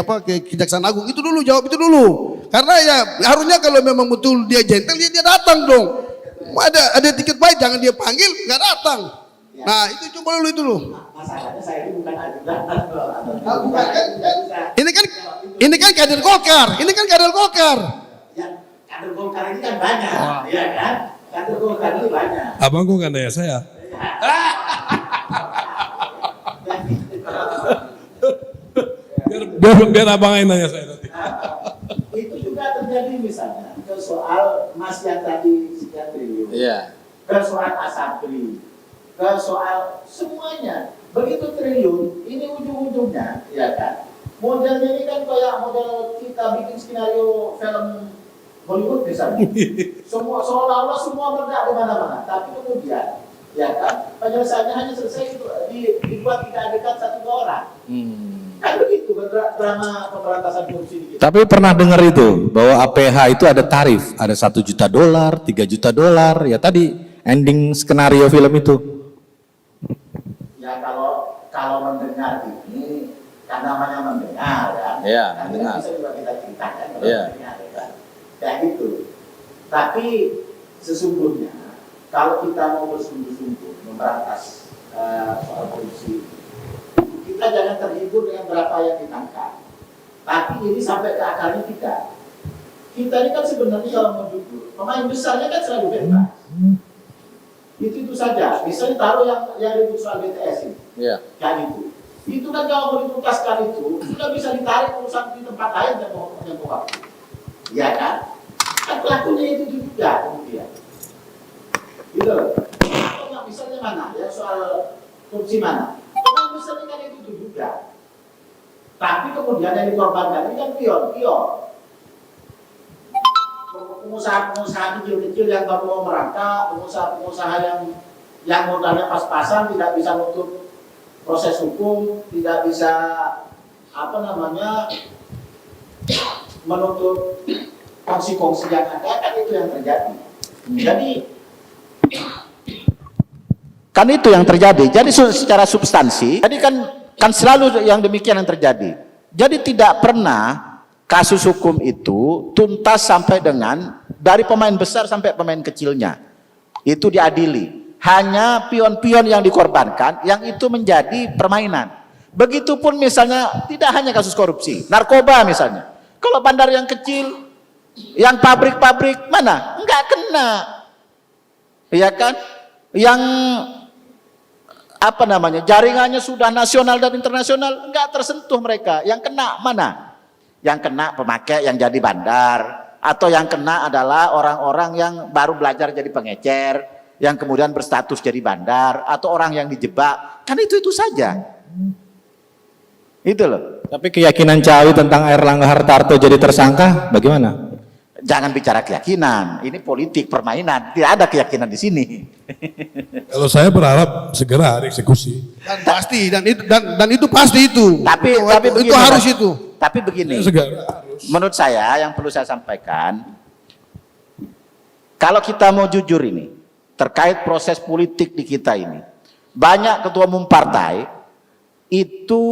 S3: Kejaksaan Agung? Itu dulu, jawab itu dulu. Karena ya harusnya kalau memang betul dia gentle, dia datang dong. Ada tiket baik, jangan dia panggil nggak datang. Nah itu coba dulu itu loh.
S4: Masalahnya saya ini bukan ajudan.
S3: Ini kan kader Golkar, ini kan kader Golkar.
S4: Ya, kader Golkar ini kan banyak, ya kan? Kader Golkar ini banyak.
S5: Abang kok nggak nanya saya? Biar abang yang nanya saya nanti.
S4: Itu juga terjadi misalnya ke soal Mas yang tadi sekian triliun, ke soal Asabri, ke soal semuanya. Begitu triliun, ini ujung-ujungnya, ya kan? Modelnya ini kan kayak model kita bikin skenario film Hollywood misalnya. Semua seolah-olah semua meledak di mana-mana, tapi kemudian, ya kan? Penyelesaiannya hanya selesai dibuat tidak dekat satu orang. Kan begitu drama pemberantasan korupsi di kita.
S1: Tapi pernah dengar itu bahwa APH itu ada tarif, ada $1 juta, $3 juta, ya tadi ending skenario film itu.
S4: Ya kalau mendengar ini kan namanya mendengar kan.
S1: Iya,
S4: Kan
S1: mendengar.
S4: bisa juga kita ceritakan kalau
S1: Iya.
S4: mendengar kan. Ya gitu. Tapi sesungguhnya kalau kita mau bersungguh-sungguh memberantas soal korupsi, kita jangan terhibur dengan berapa yang ditangkap. Tapi ini sampai ke akarnya tidak. Kita ini kan sebenarnya kalau mau jujur, pemain besarnya kan selalu bebas. Itu saja. Misalnya taruh yang ribut soal BTS ini, kayak gitu. Itu kan kalau mau dituntaskan itu sudah bisa ditarik urusan di tempat lain yang mau waktu. Iya kan? Kan pelakunya itu juga kemudian. Gitu. Atau misalnya mana? Ya soal korupsi mana? Pemain besarnya kan itu juga. Tapi kemudian yang dikorbankan ini kan pion. Pengusaha-pengusaha kecil-kecil yang baru mau merangkak, pengusaha-pengusaha yang modalnya pas-pasan, tidak bisa menutup proses hukum, tidak bisa menutup kongsi-kongsi yang ada, kan itu yang terjadi. Jadi kan itu yang terjadi. Jadi secara substansi, jadi kan selalu yang demikian yang terjadi. Jadi tidak pernah kasus hukum itu tuntas sampai dengan dari pemain besar sampai pemain kecilnya itu diadili. Hanya pion-pion yang dikorbankan yang itu menjadi permainan. Begitupun misalnya tidak hanya kasus korupsi, narkoba misalnya. Kalau bandar yang kecil, yang pabrik-pabrik mana? Enggak kena. Iya kan? Yang jaringannya sudah nasional dan internasional enggak tersentuh mereka. Yang kena mana? Yang kena pemakai yang jadi bandar, atau yang kena adalah orang-orang yang baru belajar jadi pengecer, yang kemudian berstatus jadi bandar, atau orang yang dijebak. Kan itu saja. Itu loh.
S1: Tapi keyakinan Cawi tentang Airlangga Hartarto jadi tersangka bagaimana?
S4: Jangan bicara keyakinan, ini politik permainan, tidak ada keyakinan di sini.
S5: Kalau saya berharap segera eksekusi.
S3: Dan pasti dan itu pasti itu.
S4: Tapi begini,
S3: itu harus
S4: Mas.
S3: itu.
S4: Tapi begini,
S5: Segera.
S4: menurut saya yang perlu saya sampaikan, kalau kita mau jujur ini terkait proses politik di kita ini, banyak ketua umum partai itu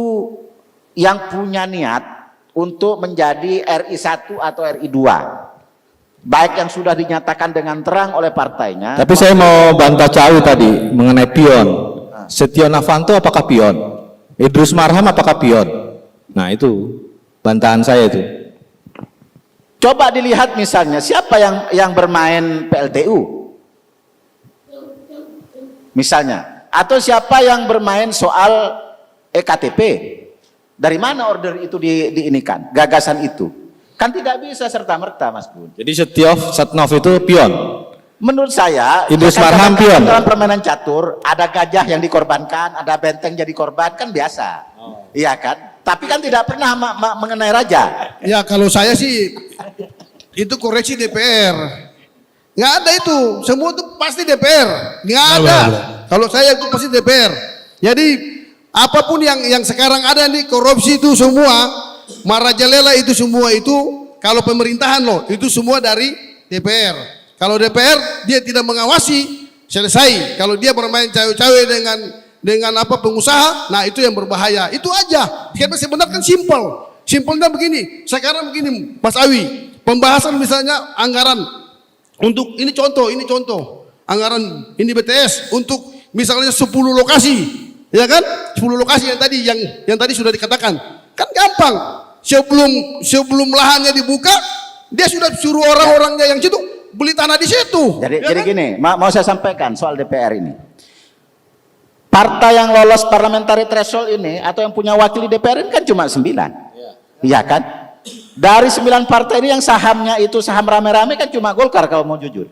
S4: yang punya niat untuk menjadi RI 1 atau RI 2. Baik yang sudah dinyatakan dengan terang oleh partainya.
S1: Tapi saya mau bantah Cawi tadi mengenai pion. Setia Novanto apakah pion? Idrus Marham apakah pion? Nah itu bantahan saya itu.
S4: Coba dilihat misalnya siapa yang bermain PLTU, misalnya, atau siapa yang bermain soal EKTP. Dari mana order itu diinikan, gagasan itu? Kan tidak bisa serta-merta, Mas Gun.
S1: Jadi Setnov itu pion.
S4: Menurut saya,
S1: Idrus
S4: ya kan
S1: Marham pion.
S4: dalam permainan catur, ada gajah yang dikorbankan, ada benteng jadi korban, kan biasa. Iya kan? Tapi kan tidak pernah mengenai raja.
S3: Ya kalau saya sih itu koreksi DPR. Nggak ada itu, semua itu pasti DPR. Nggak ada. Kalau saya itu pasti DPR. Jadi apapun yang sekarang ada nih korupsi itu semua, marajalela itu semua itu kalau pemerintahan loh, itu semua dari DPR. Kalau DPR dia tidak mengawasi, selesai. Kalau dia bermain cawe-cawe dengan apa pengusaha, nah itu yang berbahaya. Itu aja. Karena sebenarnya kan simpel. Simpelnya begini. Sekarang begini, Mas Awi, pembahasan misalnya anggaran untuk ini contoh anggaran ini BTS untuk misalnya 10 lokasi, ya kan? 10 lokasi yang tadi sudah dikatakan. Kan gampang. Sebelum lahannya dibuka, dia sudah suruh orang-orangnya yang situ beli tanah di situ.
S4: Jadi
S3: kan?
S4: gini, mau saya sampaikan soal DPR ini. Partai yang lolos parliamentary threshold ini atau yang punya wakil di DPR ini kan cuma 9. Iya kan? Dari 9 partai ini yang sahamnya itu saham rame-rame kan cuma Golkar kalau mau jujur.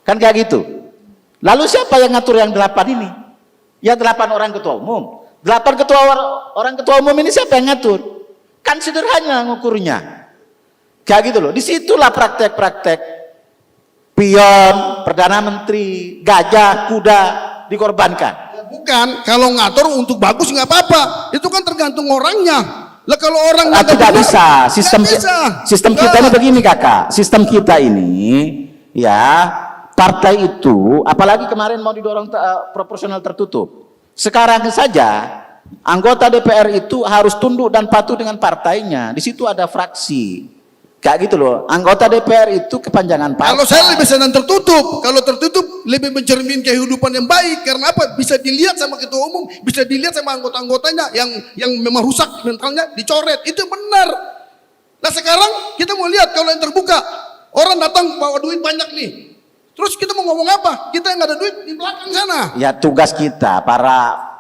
S4: Kan kayak gitu. Lalu siapa yang ngatur yang 8 ini? Ya 8 orang ketua umum. 8 orang ketua umum ini siapa yang ngatur? Kan sederhana ngukurnya. Kayak gitu loh. Disitulah praktek-praktek pion, perdana menteri, gajah, kuda dikorbankan.
S3: Bukan, kalau ngatur untuk bagus nggak apa-apa. Itu kan tergantung orangnya. Lah kalau orang
S4: Tidak bisa. Sistem kita ini
S3: Enggak.
S4: begini kakak. Sistem kita ini ya partai itu, apalagi kemarin mau didorong proporsional tertutup. Sekarang saja anggota DPR itu harus tunduk dan patuh dengan partainya. Di situ ada fraksi. Kayak gitu loh. Anggota DPR itu kepanjangan partai.
S3: Kalau saya lebih senang tertutup. Kalau tertutup lebih mencermin kehidupan yang baik. Karena apa? Bisa dilihat sama ketua umum, bisa dilihat sama anggota-anggotanya yang memang rusak mentalnya, dicoret. Itu benar. Nah sekarang kita mau lihat kalau yang terbuka, orang datang bawa duit banyak nih. Terus kita mau ngomong apa? Kita yang nggak ada duit di belakang sana.
S4: Ya tugas kita para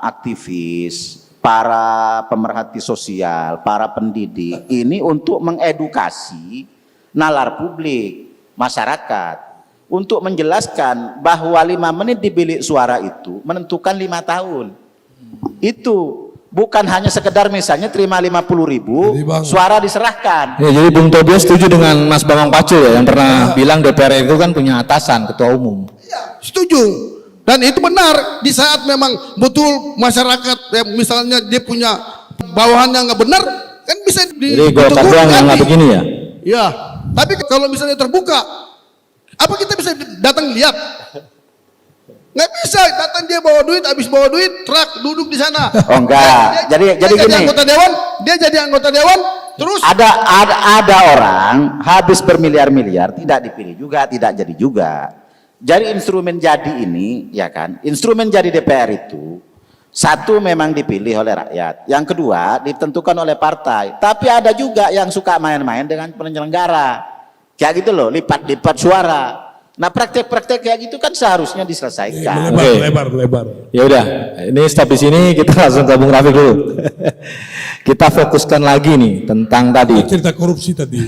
S4: aktivis, para pemerhati sosial, para pendidik ini untuk mengedukasi nalar publik, masyarakat, untuk menjelaskan bahwa 5 menit di bilik suara itu menentukan 5 tahun. Itu bukan hanya sekedar misalnya terima 50.000,
S5: Jadi, Bang,
S4: suara diserahkan.
S1: Ya, jadi Bung Tobias setuju dengan Mas Bambang Pacul ya, yang pernah bilang DPR itu kan punya atasan, ketua umum.
S3: Ya, setuju. Dan itu benar. Di saat memang betul masyarakat misalnya dia punya bawahan yang nggak benar, kan bisa
S1: Jadi Golkar doang yang nggak begini ya?
S3: Ya, tapi kalau misalnya terbuka, apa kita bisa datang lihat? Nggak bisa, datang dia bawa duit, habis bawa duit, truk duduk di sana.
S4: Oh enggak. Jadi gini.
S3: anggota dewan, dia jadi anggota dewan, terus
S4: Ada orang habis bermiliar-miliar tidak dipilih juga, tidak jadi juga. Jadi instrumen jadi ini, ya kan? Instrumen jadi DPR itu satu memang dipilih oleh rakyat, yang kedua ditentukan oleh partai. Tapi ada juga yang suka main-main dengan penyelenggara, kayak gitu loh, lipat-lipat suara. Nah praktek-praktek kayak gitu kan seharusnya diselesaikan.
S5: Lebar.
S1: Ya udah, ini stop di sini, kita langsung ke Bung Rafiq dulu. Kita fokuskan lagi nih tentang tadi.
S5: Cerita korupsi tadi.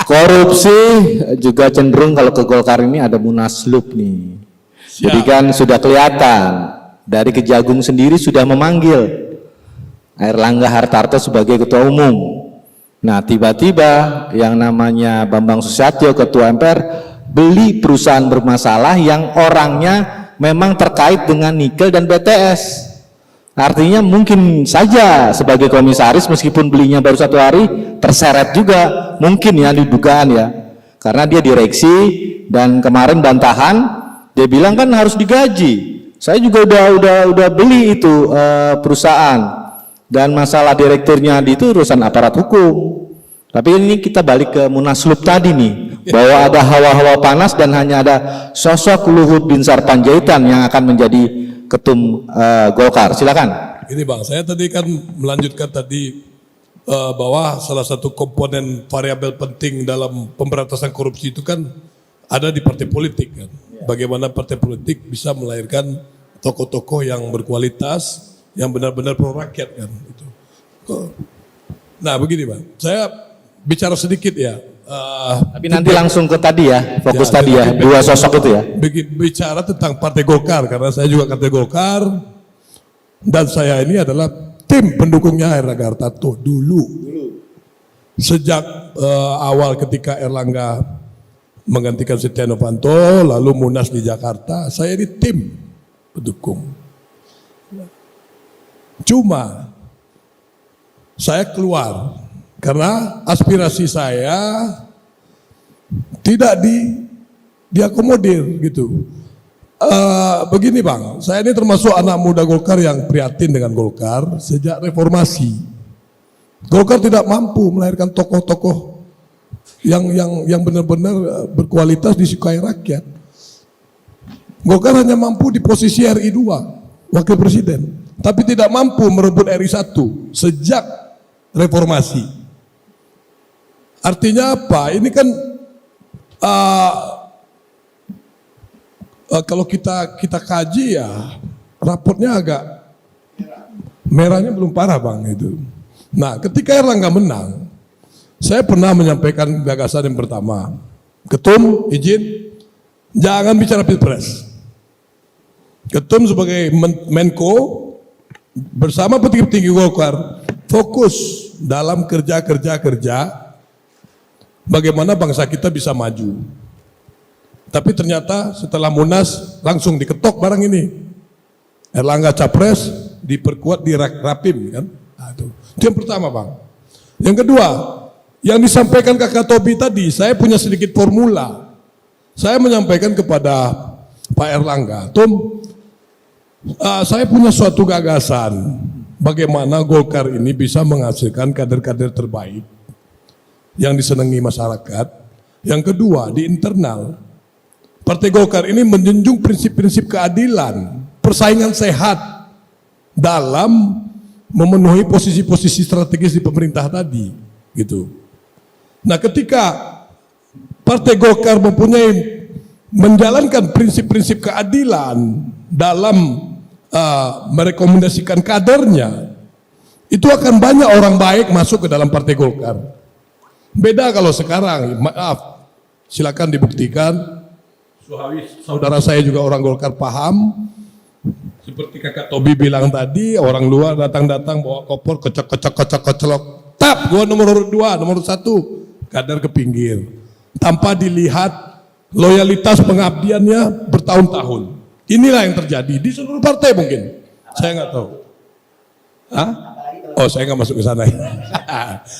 S1: Korupsi juga cenderung kalau ke Golkar ini ada munaslup nih. Jadi kan sudah kelihatan dari Kejagung sendiri sudah memanggil Airlangga Hartarto sebagai ketua umum. Nah, tiba-tiba yang namanya Bambang Susatyo, Ketua MPR, beli perusahaan bermasalah yang orangnya memang terkait dengan nikel dan BTS. Artinya mungkin saja sebagai komisaris meskipun belinya baru 1 hari terseret juga, mungkin ya didugaan ya, karena dia direksi dan kemarin bantahan dia bilang kan harus digaji. Saya juga udah beli itu perusahaan, dan masalah direkturnya itu urusan aparat hukum. Tapi ini kita balik ke Munaslup tadi nih, bahwa ada hawa-hawa panas dan hanya ada sosok Luhut Binsar Panjaitan yang akan menjadi ketum Golkar. Silakan.
S5: Ini Bang, saya tadi kan melanjutkan tadi bahwa salah satu komponen variabel penting dalam pemberantasan korupsi itu kan ada di partai politik kan. Bagaimana partai politik bisa melahirkan tokoh-tokoh yang berkualitas, yang benar-benar pro rakyat kan. Gitu. Nah begini Bang, saya bicara sedikit ya.
S1: Tapi nanti langsung ke tadi ya, fokus
S5: Ya,
S1: tadi ya, dua sosok itu ya.
S5: Bicara tentang Partai Golkar, karena saya juga Partai Golkar, dan saya ini adalah tim pendukungnya Erlangga Hartarto dulu. Sejak awal ketika Erlangga menggantikan Setia Novanto, lalu Munas di Jakarta, saya ini tim pendukung. Cuma saya keluar karena aspirasi saya tidak diakomodir gitu. Begini Bang, saya ini termasuk anak muda Golkar yang prihatin dengan Golkar sejak reformasi. Golkar tidak mampu melahirkan tokoh-tokoh yang benar-benar berkualitas disukai rakyat. Golkar hanya mampu di posisi RI 2, wakil presiden, tapi tidak mampu merebut RI 1 sejak reformasi. Artinya apa? Ini kan kalau kita kaji ya raportnya agak merahnya belum parah Bang itu. Nah, ketika Erlangga menang, saya pernah menyampaikan gagasan yang pertama, Ketum izin jangan bicara Pilpres. Ketum sebagai Menko bersama petinggi-petinggi Golkar fokus dalam kerja bagaimana bangsa kita bisa maju. Tapi ternyata setelah Munas langsung diketok barang ini. Erlangga capres diperkuat di Rapim kan. Nah, itu yang pertama Bang. Yang kedua, yang disampaikan Kakak Tobi tadi, saya punya sedikit formula. Saya menyampaikan kepada Pak Erlangga, saya punya suatu gagasan bagaimana Golkar ini bisa menghasilkan kader-kader terbaik yang disenangi masyarakat. Yang kedua, di internal Partai Golkar ini menjunjung prinsip-prinsip keadilan, persaingan sehat dalam memenuhi posisi-posisi strategis di pemerintah tadi, gitu. Nah, ketika Partai Golkar menjalankan prinsip-prinsip keadilan dalam merekomendasikan kadernya, itu akan banyak orang baik masuk ke dalam Partai Golkar. Beda kalau sekarang, maaf, silakan dibuktikan. Saudara saya juga orang Golkar paham. Seperti Kakak Tobi bilang tadi, orang luar datang-datang bawa koper kocok-kocok, tap, gua nomor 2, nomor 1, kader ke pinggir. Tanpa dilihat loyalitas pengabdiannya bertahun-tahun. Inilah yang terjadi di seluruh partai mungkin. Saya nggak tahu. Hah? Oh, saya nggak masuk ke sana.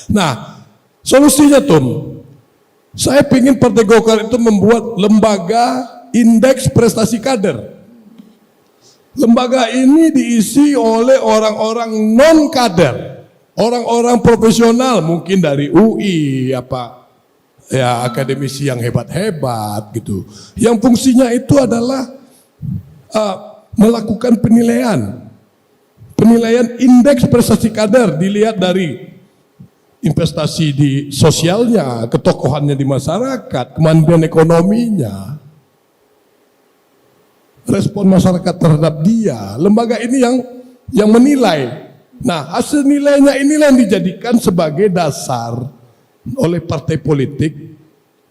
S5: Nah, solusinya saya ingin Partai Golkar itu membuat lembaga indeks prestasi kader. Lembaga ini diisi oleh orang-orang non kader, orang-orang profesional mungkin dari UI, akademisi yang hebat-hebat gitu. Yang fungsinya itu adalah melakukan penilaian indeks prestasi kader, dilihat dari investasi di sosialnya, ketokohannya di masyarakat, kemandirian ekonominya, respon masyarakat terhadap dia. Lembaga ini yang menilai. Nah, hasil nilainya inilah yang dijadikan sebagai dasar oleh partai politik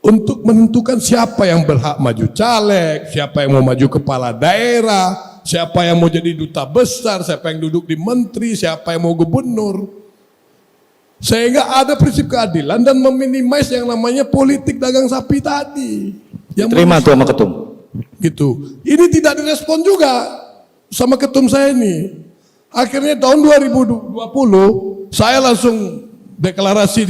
S5: untuk menentukan siapa yang berhak maju caleg, siapa yang mau maju kepala daerah, siapa yang mau jadi duta besar, siapa yang duduk di menteri, siapa yang mau gubernur. Sehingga ada prinsip keadilan dan meminimais yang namanya politik dagang sapi tadi. Yang
S1: Terima tuh sama ketum.
S5: gitu. Ini tidak direspon juga sama ketum saya ini. Akhirnya tahun 2020 saya langsung deklarasi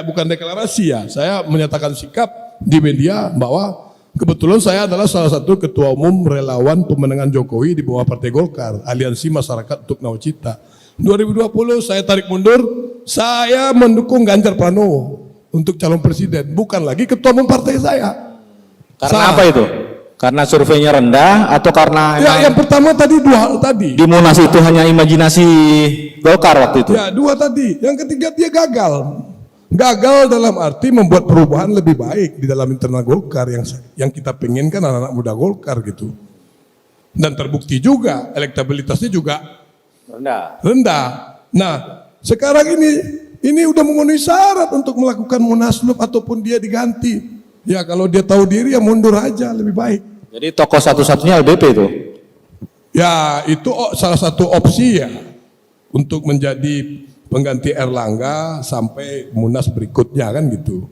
S5: bukan deklarasi ya, saya menyatakan sikap di media bahwa kebetulan saya adalah salah satu ketua umum relawan pemenangan Jokowi di bawah Partai Golkar, Aliansi Masyarakat untuk Nawacita. 2020 saya tarik mundur, saya mendukung Ganjar Pranowo untuk calon presiden, bukan lagi ketua umum partai saya.
S1: Karena apa itu? Karena surveinya rendah atau karena
S5: Ya, yang pertama tadi dua hal tadi.
S1: di Munas itu hanya imajinasi Golkar waktu itu?
S5: Ya, dua tadi. Yang ketiga dia gagal. Gagal dalam arti membuat perubahan lebih baik di dalam internal Golkar yang kita pengenkan anak-anak muda Golkar gitu. Dan terbukti juga elektabilitasnya juga rendah. Nah, sekarang ini udah memenuhi syarat untuk melakukan munaslup ataupun dia diganti. Ya kalau dia tahu diri ya mundur aja lebih baik.
S1: Jadi tokoh satu-satunya LDP itu?
S5: Ya itu salah satu opsi ya untuk menjadi pengganti Erlangga sampai Munas berikutnya kan gitu.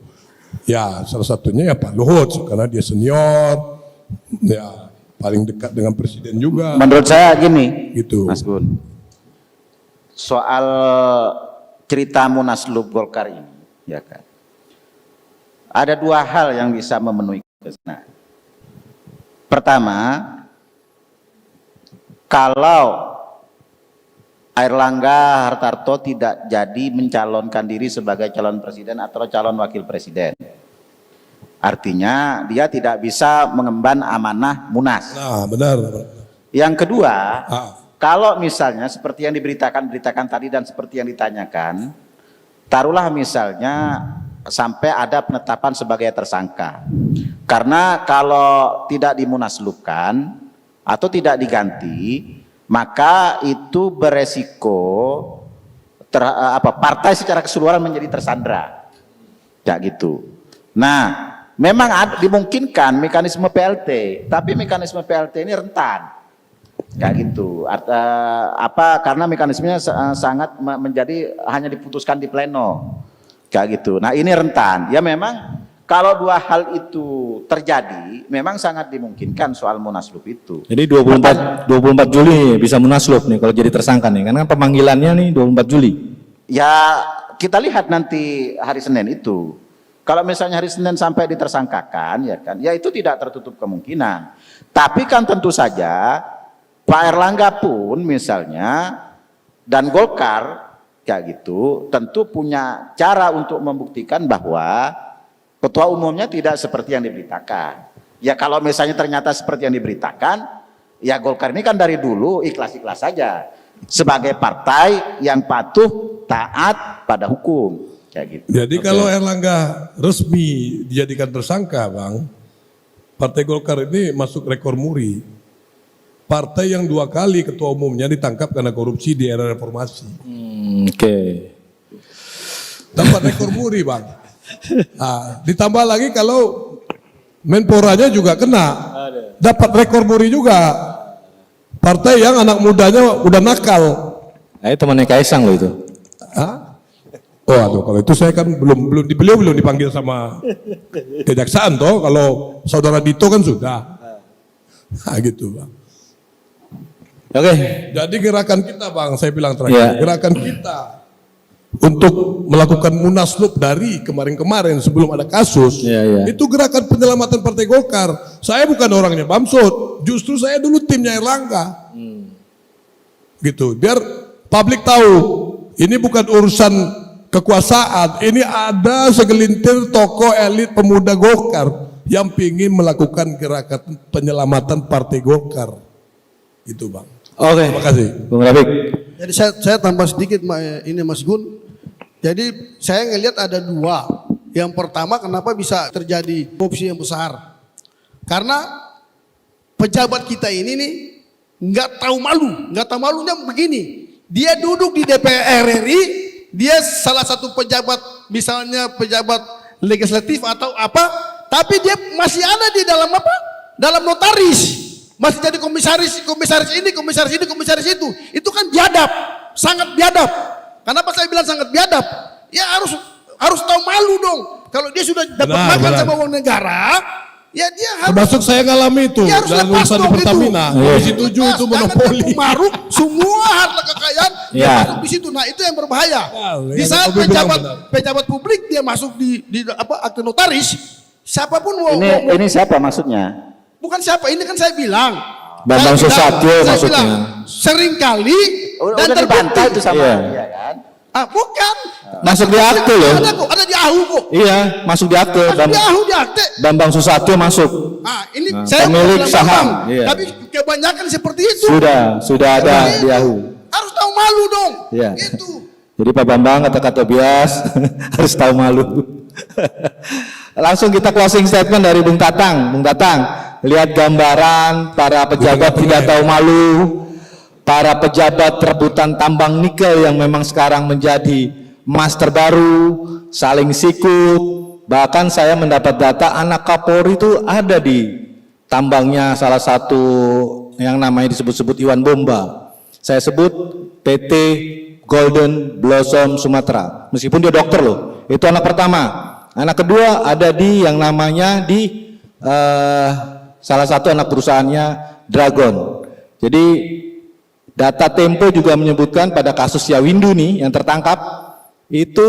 S5: Ya salah satunya ya Pak Luhut karena dia senior, ya paling dekat dengan presiden juga.
S4: Menurut saya gini,
S5: Gitu.
S4: Mas Gun, soal cerita Munaslup Golkar ini, ya kan, ada dua hal yang bisa memenuhi kesana. Pertama, kalau Airlangga Hartarto tidak jadi mencalonkan diri sebagai calon presiden atau calon wakil presiden, artinya dia tidak bisa mengemban amanah Munas.
S5: Nah benar.
S4: Yang kedua,
S5: Ah.
S4: kalau misalnya seperti yang diberitakan tadi dan seperti yang ditanyakan, taruhlah misalnya sampai ada penetapan sebagai tersangka. Karena kalau tidak dimunaslupkan atau tidak diganti, maka itu beresiko partai secara keseluruhan menjadi tersandra. Ya gitu. Nah, memang dimungkinkan mekanisme PLT, tapi mekanisme PLT ini rentan. Kayak gitu. Karena mekanismenya sangat menjadi hanya diputuskan di pleno. Kayak gitu. Nah, ini rentan. Ya memang kalau dua hal itu terjadi, memang sangat dimungkinkan soal munaslup itu.
S1: Jadi 24 Juli bisa munaslup nih kalau jadi tersangka nih. Karena pemanggilannya nih 24 Juli.
S4: Ya, kita lihat nanti hari Senin itu. Kalau misalnya hari Senin sampai ditersangkakan, ya kan, ya itu tidak tertutup kemungkinan. Tapi kan tentu saja Pak Erlangga pun misalnya dan Golkar kayak gitu tentu punya cara untuk membuktikan bahwa ketua umumnya tidak seperti yang diberitakan. Ya kalau misalnya ternyata seperti yang diberitakan, ya Golkar ini kan dari dulu ikhlas-ikhlas saja sebagai partai yang patuh taat pada hukum kayak gitu.
S5: Jadi kalau Erlangga resmi dijadikan tersangka, Bang, Partai Golkar ini masuk rekor muri. Partai yang 2 kali ketua umumnya ditangkap karena korupsi di era reformasi.
S1: Oke.
S5: Dapat rekor muri, Bang. Nah, ditambah lagi kalau Menporanya juga kena. Dapat rekor muri juga. Partai yang anak mudanya udah nakal.
S1: Nah, itu temannya Kaisang loh itu.
S5: Hah? Oh, aduh, kalau itu saya kan beliau belum dipanggil sama kejaksaan toh. Kalau saudara Dito kan sudah. Nah, gitu, Bang.
S1: Oke.
S5: Jadi gerakan kita, Bang, saya bilang terakhir,
S1: Ya.
S5: gerakan kita untuk melakukan munaslup dari kemarin-kemarin sebelum ada kasus,
S1: Ya.
S5: itu gerakan penyelamatan Partai Golkar. Saya bukan orangnya Bamsud, justru saya dulu timnya Erlangga. Gitu, biar publik tahu, ini bukan urusan kekuasaan, ini ada segelintir tokoh elit pemuda Golkar yang ingin melakukan gerakan penyelamatan Partai Golkar. Itu, Bang.
S1: Oke.
S5: Terima kasih.
S1: Bung Rafiq.
S3: Jadi saya tambah sedikit ini Mas Gun. Jadi saya ngelihat ada dua. Yang pertama kenapa bisa terjadi korupsi yang besar? Karena pejabat kita ini nih nggak tahu malu, nggak tahu malunya begini. Dia duduk di DPR RI, dia salah satu pejabat, misalnya pejabat legislatif atau apa, tapi dia masih ada di dalam apa? Dalam notaris. Masih jadi komisaris ini, komisaris itu. Itu kan biadab, sangat biadab. Kenapa saya bilang sangat biadab? Ya harus tahu malu dong. Kalau dia sudah dapat
S5: Benar,
S3: makan
S5: benar.
S3: sama uang negara, ya dia harus.
S5: Termasuk saya ngalami itu
S3: Dia harus
S5: dalam
S3: lepas
S5: urusan di
S3: dong
S5: Pertamina.
S3: itu.
S5: Komisi 7 itu
S3: Lepas,
S5: monopoli.
S3: jangan maruk semua harta kekayaan dia
S1: Ya.
S3: masuk di situ. Nah itu yang berbahaya.
S5: Ya,
S3: Di
S5: yang
S3: saat
S5: Kobi bilang
S3: pejabat publik dia masuk di akte notaris, siapapun mau
S6: Ini siapa maksudnya?
S3: bukan siapa, ini kan saya bilang.
S1: Bambang
S3: Saya bilang,
S1: Susatyo
S3: saya
S1: maksudnya.
S3: bilang, seringkali dan
S6: Udah dibantah itu sama
S1: Iya.
S6: dia kan?
S3: bukan.
S1: Masuk di akte loh.
S3: Ada kok, ada di AHU kok.
S1: Iya, masuk di akte.
S3: Masuk di AHU di akte.
S1: Bambang Susatyo masuk.
S3: Nah, ini
S1: Nah,
S3: saya
S1: pemilik
S3: bilang
S1: saham,
S3: Bambang,
S1: iya.
S3: tapi kebanyakan seperti itu.
S1: Sudah ada di Yahoo.
S3: Harus tahu malu dong.
S1: Iya.
S3: Itu.
S1: Jadi Pak Bambang kata Tobias harus tahu malu. Langsung kita closing statement dari Bung Tatang. Bung Tatang, lihat gambaran para pejabat tidak tahu malu, para pejabat rebutan tambang nikel yang memang sekarang menjadi emas terbaru, saling sikut. Bahkan saya mendapat data anak Kapolri itu ada di tambangnya salah satu yang namanya disebut-sebut Iwan Bomba. Saya sebut PT Golden Blossom Sumatera. Meskipun dia dokter loh. Itu anak pertama. Anak kedua ada di yang namanya di salah satu anak perusahaannya Dragon. Jadi data Tempo juga menyebutkan pada kasus Yawindu nih yang tertangkap itu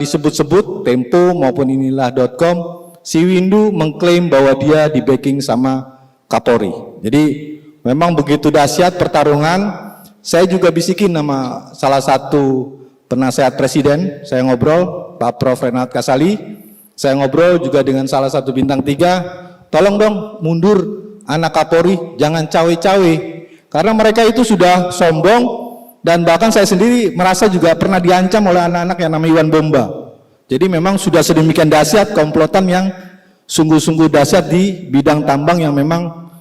S1: disebut-sebut Tempo maupun inilah.com, si Windu mengklaim bahwa dia di backing sama Kapolri. Jadi memang begitu dahsyat pertarungan. Saya juga bisikin nama salah satu penasehat presiden, saya ngobrol Pak Prof. Renat Kasali, saya ngobrol juga dengan salah satu bintang 3, tolong dong mundur anak Kapolri, jangan cawe-cawe, karena mereka itu sudah sombong, dan bahkan saya sendiri merasa juga pernah diancam oleh anak-anak yang namanya Iwan Bomba. Jadi memang sudah sedemikian dahsyat komplotan yang sungguh-sungguh dahsyat di bidang tambang yang memang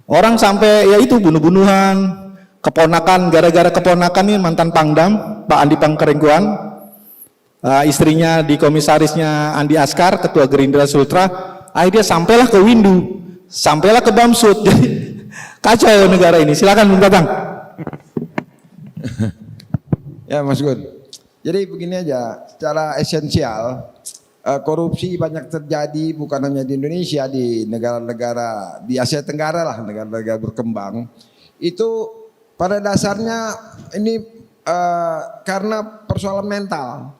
S1: orang sampai ya itu bunuh-bunuhan, keponakan, gara-gara keponakan ini mantan Pangdam, Pak Andi Pangkerengguan, istrinya di komisarisnya Andi Askar, ketua Gerindra Sultra, akhirnya sampailah ke Windu, sampailah ke Bamsud, jadi kacau negara ini. Silakan Bung Tatang.
S2: Ya Mas Gun. Jadi begini aja, secara esensial korupsi banyak terjadi bukan hanya di Indonesia, di negara-negara di Asia Tenggara lah, negara-negara berkembang. Itu pada dasarnya ini karena persoalan mental.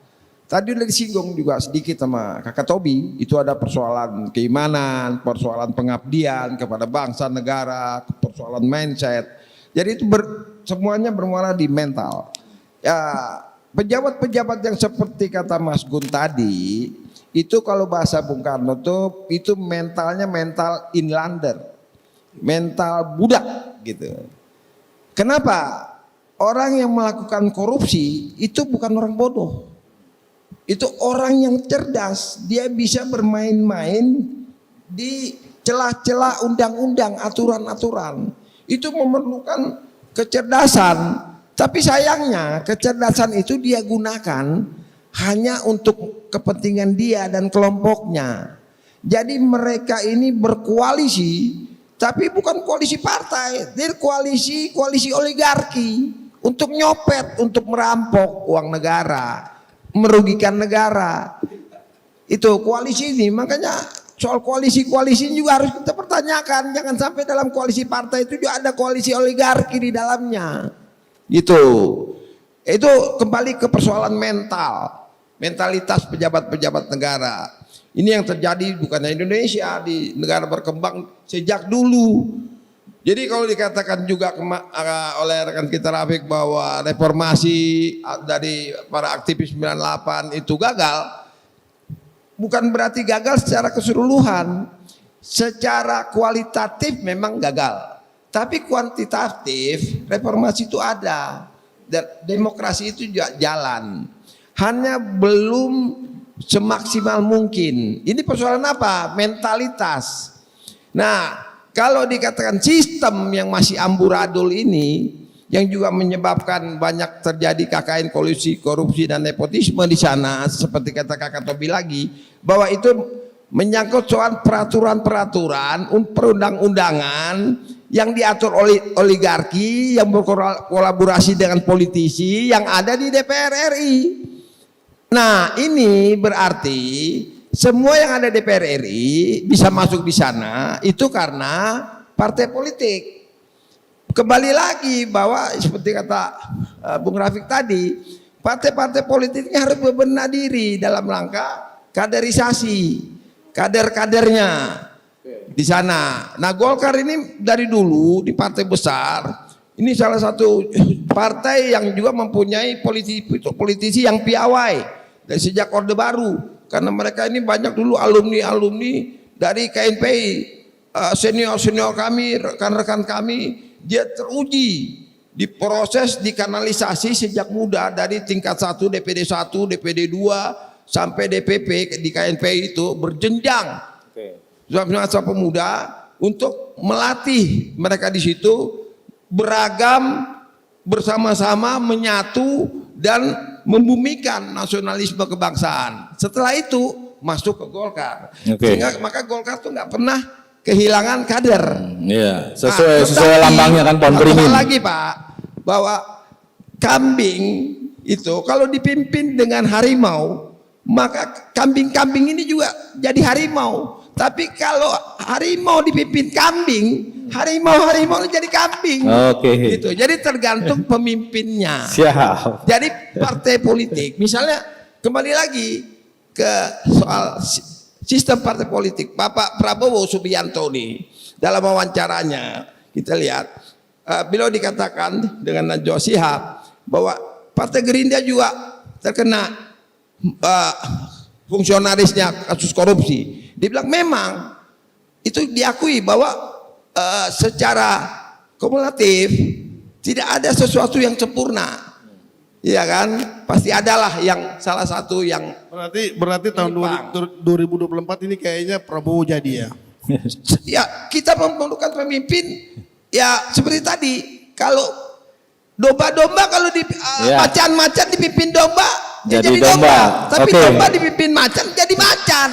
S2: Tadi udah disinggung juga sedikit sama Kakak Tobi, itu ada persoalan keimanan, persoalan pengabdian kepada bangsa negara, persoalan mindset. Jadi itu semuanya bermuara di mental. Ya, pejabat-pejabat yang seperti kata Mas Gun tadi, itu kalau bahasa Bung Karno tuh itu mentalnya mental inlander, mental budak gitu. Kenapa? Orang yang melakukan korupsi itu bukan orang bodoh. Itu orang yang cerdas, dia bisa bermain-main di celah-celah undang-undang, aturan-aturan. Itu memerlukan kecerdasan. Tapi sayangnya kecerdasan itu dia gunakan hanya untuk kepentingan dia dan kelompoknya. Jadi mereka ini berkoalisi, tapi bukan koalisi partai, dia koalisi oligarki untuk nyopet, untuk merampok uang negara, merugikan negara. Itu koalisi ini, makanya soal koalisi juga harus kita pertanyakan. Jangan sampai dalam koalisi partai itu juga ada koalisi oligarki di dalamnya. Gitu. Itu kembali ke persoalan mental, mentalitas pejabat-pejabat negara. Ini yang terjadi bukan hanya Indonesia, di negara berkembang sejak dulu. Jadi kalau dikatakan juga oleh rekan kita Rafiq bahwa reformasi dari para aktivis 98 itu gagal, bukan berarti gagal secara keseluruhan. Secara kualitatif memang gagal, tapi kuantitatif reformasi itu ada, dan demokrasi itu juga jalan, hanya belum semaksimal mungkin. Ini persoalan apa? Mentalitas. Nah, kalau dikatakan sistem yang masih amburadul ini, yang juga menyebabkan banyak terjadi KKN, kolusi, korupsi dan nepotisme di sana, seperti kata Kakak Tobi lagi, bahwa itu menyangkut soal peraturan-peraturan, perundang-undangan yang diatur oleh oligarki yang berkolaborasi dengan politisi yang ada di DPR RI. Nah, ini berarti semua yang ada DPR RI bisa masuk di sana itu karena partai politik. Kembali lagi bahwa seperti kata Bung Rafiq tadi, partai-partai politiknya harus berbenah diri dalam rangka kaderisasi, kader-kadernya di sana. Nah, Golkar ini dari dulu di partai besar, ini salah satu partai yang juga mempunyai politisi yang piawai dari sejak Orde Baru, karena mereka ini banyak dulu alumni dari KNPI, senior kami, rekan-rekan kami, dia teruji diproses, dikanalisasi sejak muda dari tingkat 1 DPD 1, DPD 2 sampai DPP di KNPI itu berjenjang. Masa pemuda untuk melatih mereka di situ beragam, bersama-sama menyatu dan membumikan nasionalisme kebangsaan. Setelah itu masuk ke Golkar. Sehingga maka Golkar tuh nggak pernah kehilangan kader.
S1: Iya, sesuai lambangnya kan pohon beringin.
S2: Lagi Pak, bahwa kambing itu kalau dipimpin dengan harimau, maka kambing-kambing ini juga jadi harimau. Tapi kalau harimau dipimpin kambing, harimau jadi kambing.
S1: Oke.
S2: Gitu. Jadi tergantung pemimpinnya.
S1: Siap.
S2: Jadi partai politik, misalnya kembali lagi ke soal sistem partai politik. Bapak Prabowo Subianto nih dalam wawancaranya kita lihat beliau dikatakan dengan Najwa Shihab bahwa Partai Gerindra juga terkena fungsionarisnya kasus korupsi. Dibilang memang itu diakui bahwa secara kumulatif tidak ada sesuatu yang sempurna, ya kan? Pasti adalah yang salah satu yang
S3: Berarti tahun 2024 ini kayaknya Prabowo jadi ya.
S2: ya kita memerlukan pemimpin ya seperti tadi. Kalau domba-domba kalau di macan-macan dipimpin domba jadi domba. Tapi domba dipimpin macan jadi macan.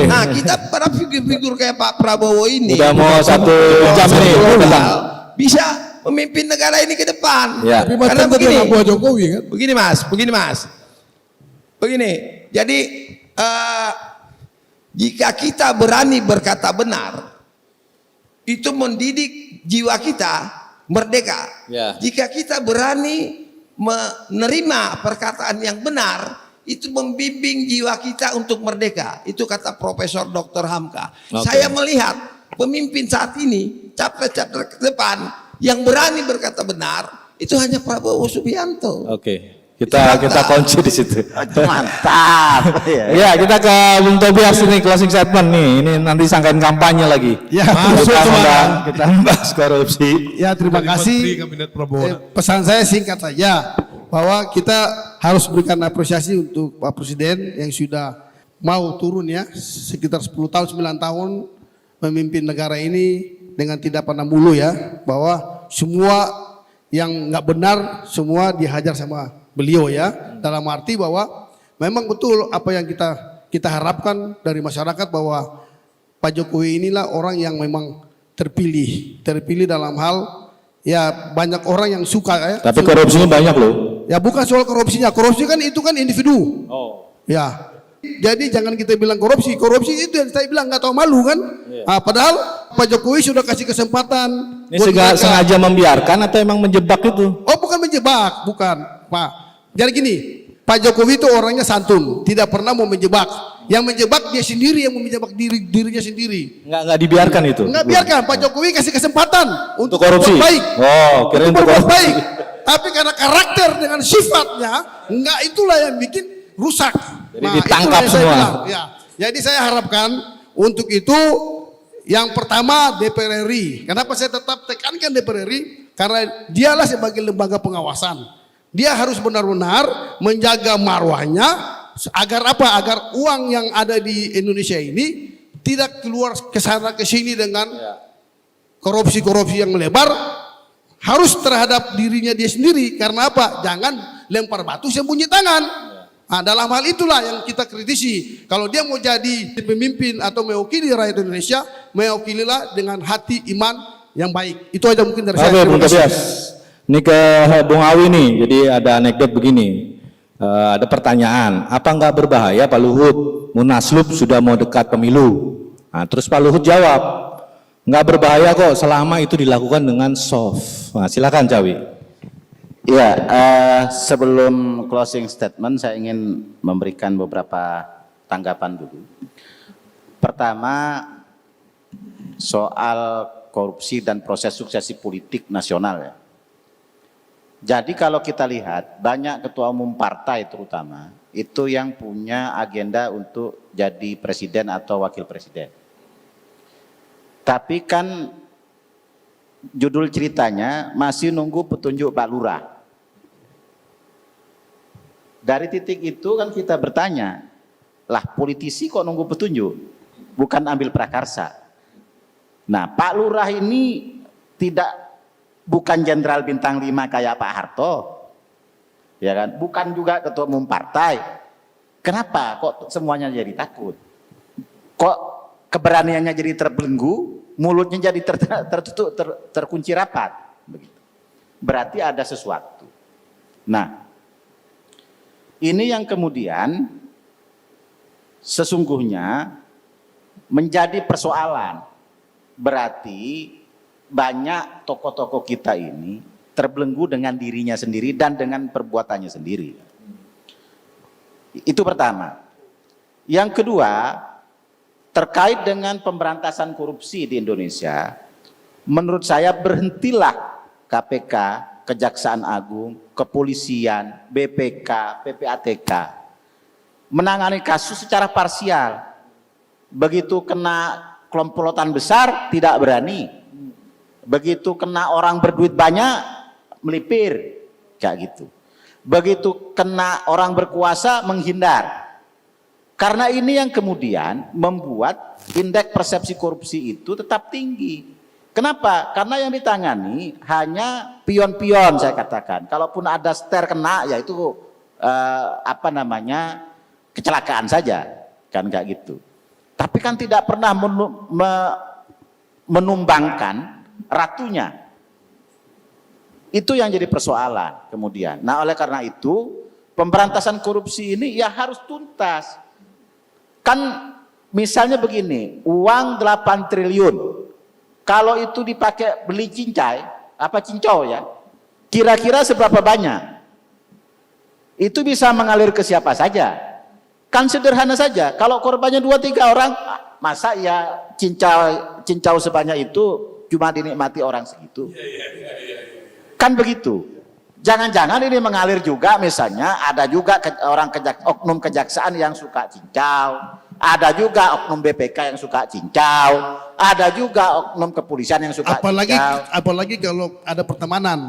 S2: Nah, kita para figur-figur kayak Pak Prabowo ini
S1: udah mau 1 jam ini
S2: bisa memimpin negara ini ke depan.
S1: Ya.
S5: Tapi
S2: Karena
S5: macam
S2: begini,
S5: Pak Jokowi kan.
S2: Begini. Jadi jika kita berani berkata benar, itu mendidik jiwa kita merdeka.
S1: Ya.
S2: Jika kita berani menerima perkataan yang benar, itu membimbing jiwa kita untuk merdeka. Itu kata Profesor Dr. Hamka. Saya melihat pemimpin saat ini, capres-capres ke depan yang berani berkata benar, itu hanya Prabowo Subianto.
S1: Kita kunci di situ.
S6: Mantap.
S1: Ya, kita ke Bung Tobias ini closing statement nih. Ini nanti sangkain kampanye lagi.
S3: Ya,
S1: kita membahas korupsi.
S3: Ya, terima kasih.
S5: Kabinet Prabowo.
S3: Pesan saya singkat saja bahwa kita harus berikan apresiasi untuk Pak Presiden yang sudah mau turun ya sekitar 10 tahun 9 tahun memimpin negara ini dengan tidak pandang bulu ya, bahwa semua yang nggak benar semua dihajar sama beliau ya, dalam arti bahwa memang betul apa yang kita harapkan dari masyarakat bahwa Pak Jokowi inilah orang yang memang terpilih dalam hal ya banyak orang yang suka ya.
S1: Tapi korupsinya banyak loh.
S3: Ya bukan soal korupsinya, korupsi kan itu kan individu. Ya, jadi jangan kita bilang korupsi itu yang saya bilang nggak tahu malu kan. Padahal Pak Jokowi sudah kasih kesempatan.
S1: Ini sengaja membiarkan atau emang menjebak itu?
S3: Oh bukan menjebak, bukan Pak. Jadi gini, Pak Jokowi itu orangnya santun, tidak pernah mau menjebak. Yang menjebak dia sendiri, yang mau menjebak dirinya sendiri.
S1: Nggak dibiarkan itu?
S3: Nggak biarkan, Pak Jokowi kasih kesempatan untuk
S1: korupsi.
S3: berbuat baik.
S1: Kirain
S3: untuk berbuat baik. Tapi karena karakter dengan sifatnya, nggak itulah yang bikin rusak.
S1: Jadi ditangkap semua.
S3: Ya. Jadi saya harapkan untuk itu yang pertama DPR RI. Kenapa saya tetap tekankan DPR RI? Karena dialah sebagai lembaga pengawasan. Dia harus benar-benar menjaga marwahnya agar apa? Agar uang yang ada di Indonesia ini tidak keluar ke sana ke sini dengan korupsi-korupsi yang melebar. Harus terhadap dirinya dia sendiri. Karena apa? Jangan lempar batu sembunyi tangan. Nah, dalam hal itulah yang kita kritisi. Kalau dia mau jadi pemimpin atau mewakili rakyat Indonesia, mewakililah dengan hati iman yang baik. Itu aja mungkin dari saya.
S1: Bung Tobias. Ini ke Bung Awi nih, jadi ada anekdot begini. Ada pertanyaan, apa nggak berbahaya Pak Luhut? Munaslup sudah mau dekat pemilu. Nah, terus Pak Luhut jawab, nggak berbahaya kok selama itu dilakukan dengan soft. Nah, silakan Cawi.
S4: Ya, sebelum closing statement saya ingin memberikan beberapa tanggapan dulu. Pertama, soal korupsi dan proses suksesi politik nasional ya. Jadi kalau kita lihat banyak ketua umum partai terutama itu yang punya agenda untuk jadi presiden atau wakil presiden. Tapi kan judul ceritanya masih nunggu petunjuk Pak Lurah. Dari titik itu kan kita bertanya, lah politisi kok nunggu petunjuk? Bukan ambil prakarsa. Nah, Pak Lurah ini bukan jenderal bintang 5 kayak Pak Harto, ya kan? Bukan juga ketua umum partai. Kenapa kok semuanya jadi takut? Kok keberaniannya jadi terbelenggu, mulutnya jadi tertutup, terkunci rapat, begitu. Berarti ada sesuatu. Nah, ini yang kemudian sesungguhnya menjadi persoalan. Berarti banyak tokoh-tokoh kita ini terbelenggu dengan dirinya sendiri dan dengan perbuatannya sendiri. Itu pertama. Yang kedua, terkait dengan pemberantasan korupsi di Indonesia, menurut saya berhentilah KPK, Kejaksaan Agung, Kepolisian, BPK, PPATK menangani kasus secara parsial. Begitu kena komplotan besar tidak berani. Begitu kena orang berduit banyak, melipir, kayak gitu. Begitu kena orang berkuasa, menghindar. Karena ini yang kemudian membuat indeks persepsi korupsi itu tetap tinggi. Kenapa? Karena yang ditangani hanya pion-pion, saya katakan. Kalaupun ada ster kena, ya itu kecelakaan saja, kan kayak gitu. Tapi kan tidak pernah menumbangkan ratunya. Itu yang jadi persoalan kemudian. Nah, oleh karena itu pemberantasan korupsi ini ya harus tuntas. Kan misalnya begini, uang 8 triliun kalau itu dipakai beli cincau ya, kira-kira seberapa banyak? Itu bisa mengalir ke siapa saja. Kan sederhana saja, kalau korbannya 2-3 orang, masa ya cincau sebanyak itu cuma dinikmati orang segitu? Kan begitu. Jangan-jangan ini mengalir juga, misalnya ada juga oknum kejaksaan yang suka cincau, ada juga oknum BPK yang suka cincau, ada juga oknum kepolisian yang suka cincau.
S3: Apalagi kalau ada pertemanan.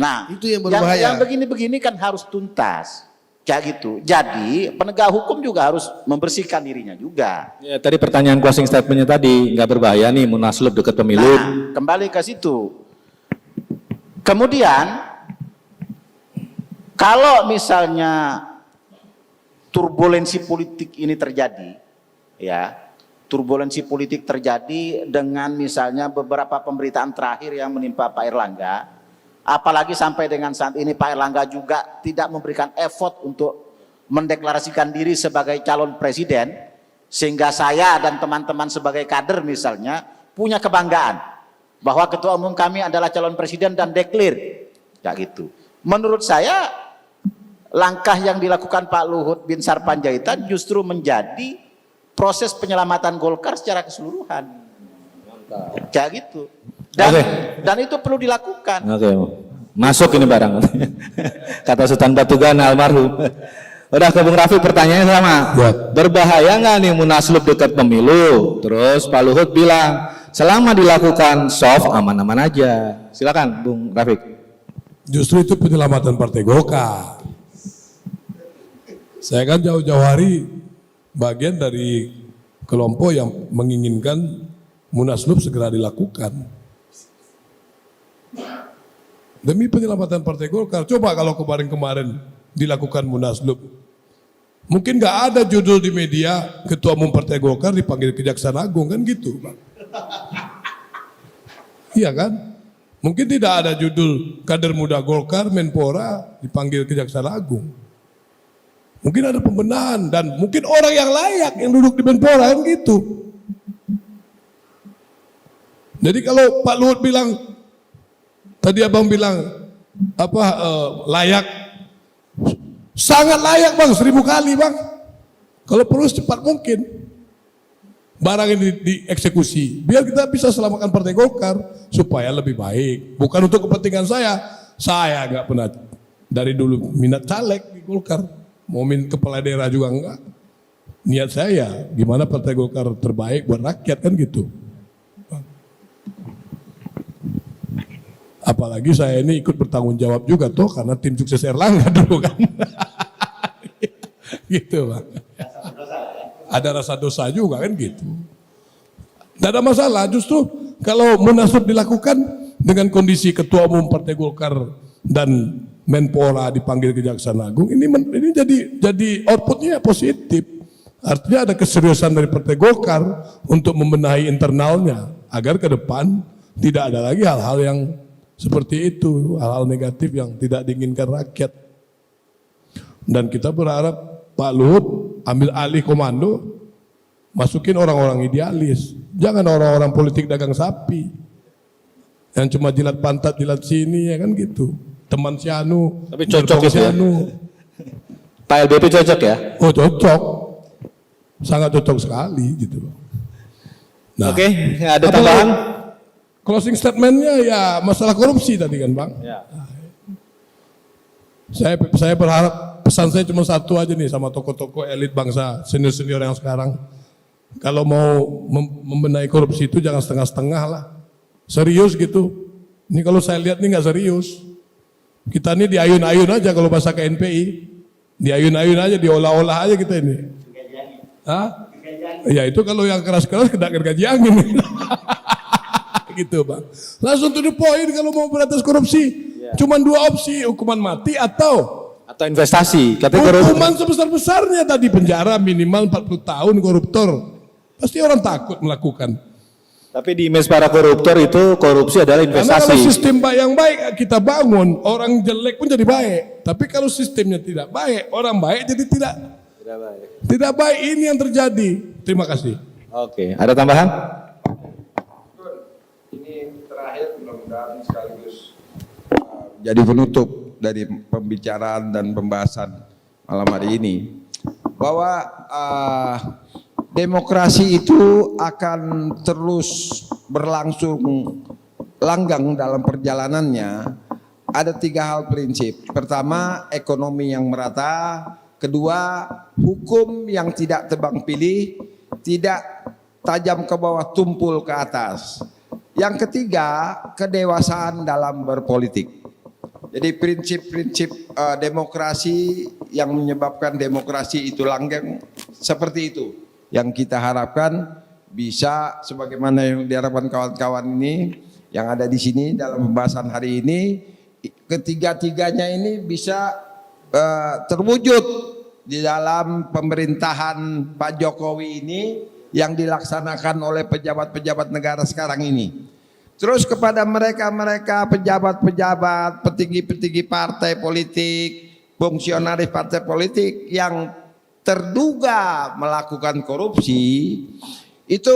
S3: Nah, itu yang berbahaya.
S4: Yang begini-begini kan harus tuntas. Kayak gitu. Jadi penegak hukum juga harus membersihkan dirinya juga.
S1: Ya, tadi pertanyaan closing statementnya tadi, nggak berbahaya nih munaslup dekat pemilu.
S4: Nah, kembali ke situ. Kemudian kalau misalnya turbulensi politik ini terjadi, ya, turbulensi politik terjadi dengan misalnya beberapa pemberitaan terakhir yang menimpa Pak Erlangga, apalagi sampai dengan saat ini Pak Erlangga juga tidak memberikan effort untuk mendeklarasikan diri sebagai calon presiden, sehingga saya dan teman-teman sebagai kader misalnya punya kebanggaan bahwa ketua umum kami adalah calon presiden dan declare, kayak gitu. Menurut saya langkah yang dilakukan Pak Luhut bin Sarpanjaitan justru menjadi proses penyelamatan Golkar secara keseluruhan, kayak gitu. Dan itu perlu dilakukan.
S1: Oke, masuk ini barang. Kata Sultan Batugana almarhum. Udah ke Bung Rafi, pertanyaannya sama.
S5: Ya.
S1: Berbahaya nggak nih munaslup dekat pemilu? Terus Pak Luhut bilang selama dilakukan soft aman-aman aja. Silakan Bung Rafiq.
S5: Justru itu penyelamatan Partai Golkar. Saya kan jauh-jauh hari bagian dari kelompok yang menginginkan munaslup segera dilakukan. Demi penyelamatan Partai Golkar. Coba kalau kemarin-kemarin dilakukan munaslup, mungkin nggak ada judul di media Ketua Umum Partai Golkar dipanggil Kejaksaan Agung, kan gitu, Bang. Iya kan? Mungkin tidak ada judul kader muda Golkar Menpora dipanggil Kejaksaan Agung. Mungkin ada pembenahan dan mungkin orang yang layak yang duduk di Menpora kan gitu. Jadi kalau Pak Luhut bilang, tadi abang bilang layak, sangat layak bang, 1000 kali bang. Kalau perlu secepat mungkin barang ini dieksekusi, biar kita bisa selamatkan Partai Golkar supaya lebih baik. Bukan untuk kepentingan saya nggak pernah dari dulu minat caleg di Golkar, mau kepala daerah juga enggak. Niat saya gimana Partai Golkar terbaik buat rakyat kan gitu. Apalagi saya ini ikut bertanggung jawab juga tuh karena tim sukses Erlangga dulu kan. Gitu bang. Ada rasa dosa juga kan gitu. Tidak ada masalah, justru kalau munaslup dilakukan dengan kondisi Ketua Umum Partai Golkar dan Menpora dipanggil Kejaksaan Agung, ini jadi outputnya positif. Artinya ada keseriusan dari Partai Golkar untuk membenahi internalnya agar ke depan tidak ada lagi hal-hal yang seperti itu, hal-hal negatif yang tidak diinginkan rakyat. Dan kita berharap Pak Luhut ambil alih komando, masukin orang-orang idealis, jangan orang-orang politik dagang sapi yang cuma jilat pantat, jilat sini ya kan gitu. Teman si Anu,
S1: tapi cocok
S5: si
S1: ya.
S5: Anu.
S1: Pak LBP cocok ya?
S5: Oh cocok, sangat cocok sekali gitu. Nah,
S1: Oke, ada tambahan?
S5: Closing statementnya ya masalah korupsi tadi kan bang.
S1: Ya.
S5: Saya berharap pesan saya cuma satu aja nih sama tokoh-tokoh elit bangsa senior-senior yang sekarang. Kalau mau membenahi korupsi itu jangan setengah-setengah lah. Serius gitu. Ini kalau saya lihat nih nggak serius. Kita ini diayun-ayun aja kalau bahasa KNPI. Diayun-ayun aja, diolah-olah aja kita ini. Hah? Ya itu kalau yang keras-keras kena gergaji angin. Gitu bang. Langsung to the point kalau mau berantas korupsi. Cuman 2 opsi, hukuman mati atau
S1: investasi. Katanya
S5: hukuman sebesar-besarnya tadi, penjara minimal 40 tahun koruptor. Pasti orang takut melakukan.
S1: Tapi di image para koruptor itu korupsi adalah investasi.
S5: Karena kalau sistem yang baik kita bangun, orang jelek pun jadi baik. Tapi kalau sistemnya tidak baik, orang baik jadi tidak baik. Ini yang terjadi. Terima kasih.
S1: Oke, ada tambahan?
S2: Ini terakhir mudah-mudahan sekaligus jadi penutup dari pembicaraan dan pembahasan malam hari ini, bahwa demokrasi itu akan terus berlangsung langgang dalam perjalanannya. Ada 3 hal prinsip. Pertama, ekonomi yang merata. Kedua, hukum yang tidak tebang pilih, tidak tajam ke bawah, tumpul ke atas. Yang ketiga, kedewasaan dalam berpolitik. Jadi prinsip-prinsip demokrasi yang menyebabkan demokrasi itu langgeng seperti itu yang kita harapkan bisa, sebagaimana yang diharapkan kawan-kawan ini yang ada di sini dalam pembahasan hari ini, ketiga-tiganya ini bisa terwujud di dalam pemerintahan Pak Jokowi ini yang dilaksanakan oleh pejabat-pejabat negara sekarang ini. Terus kepada mereka-mereka pejabat-pejabat, petinggi-petinggi partai politik, fungsionaris partai politik yang terduga melakukan korupsi, itu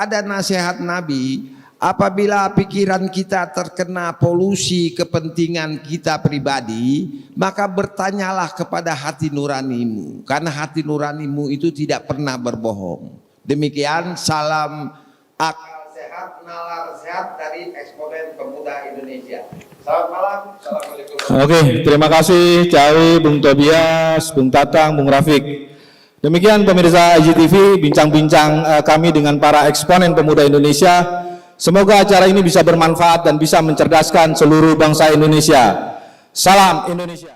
S2: ada nasihat Nabi, apabila pikiran kita terkena polusi kepentingan kita pribadi, maka bertanyalah kepada hati nuranimu, karena hati nuranimu itu tidak pernah berbohong. Demikian, salam akal sehat, nalar sehat dari Eksponen Pemuda Indonesia. Selamat malam. Assalamualaikum.
S1: Oke, terima kasih Cawi, Bung Tobias, Bung Tatang, Bung Rafiq. Demikian pemirsa IGTV, bincang-bincang kami dengan para eksponen pemuda Indonesia. Semoga acara ini bisa bermanfaat dan bisa mencerdaskan seluruh bangsa Indonesia. Salam Indonesia.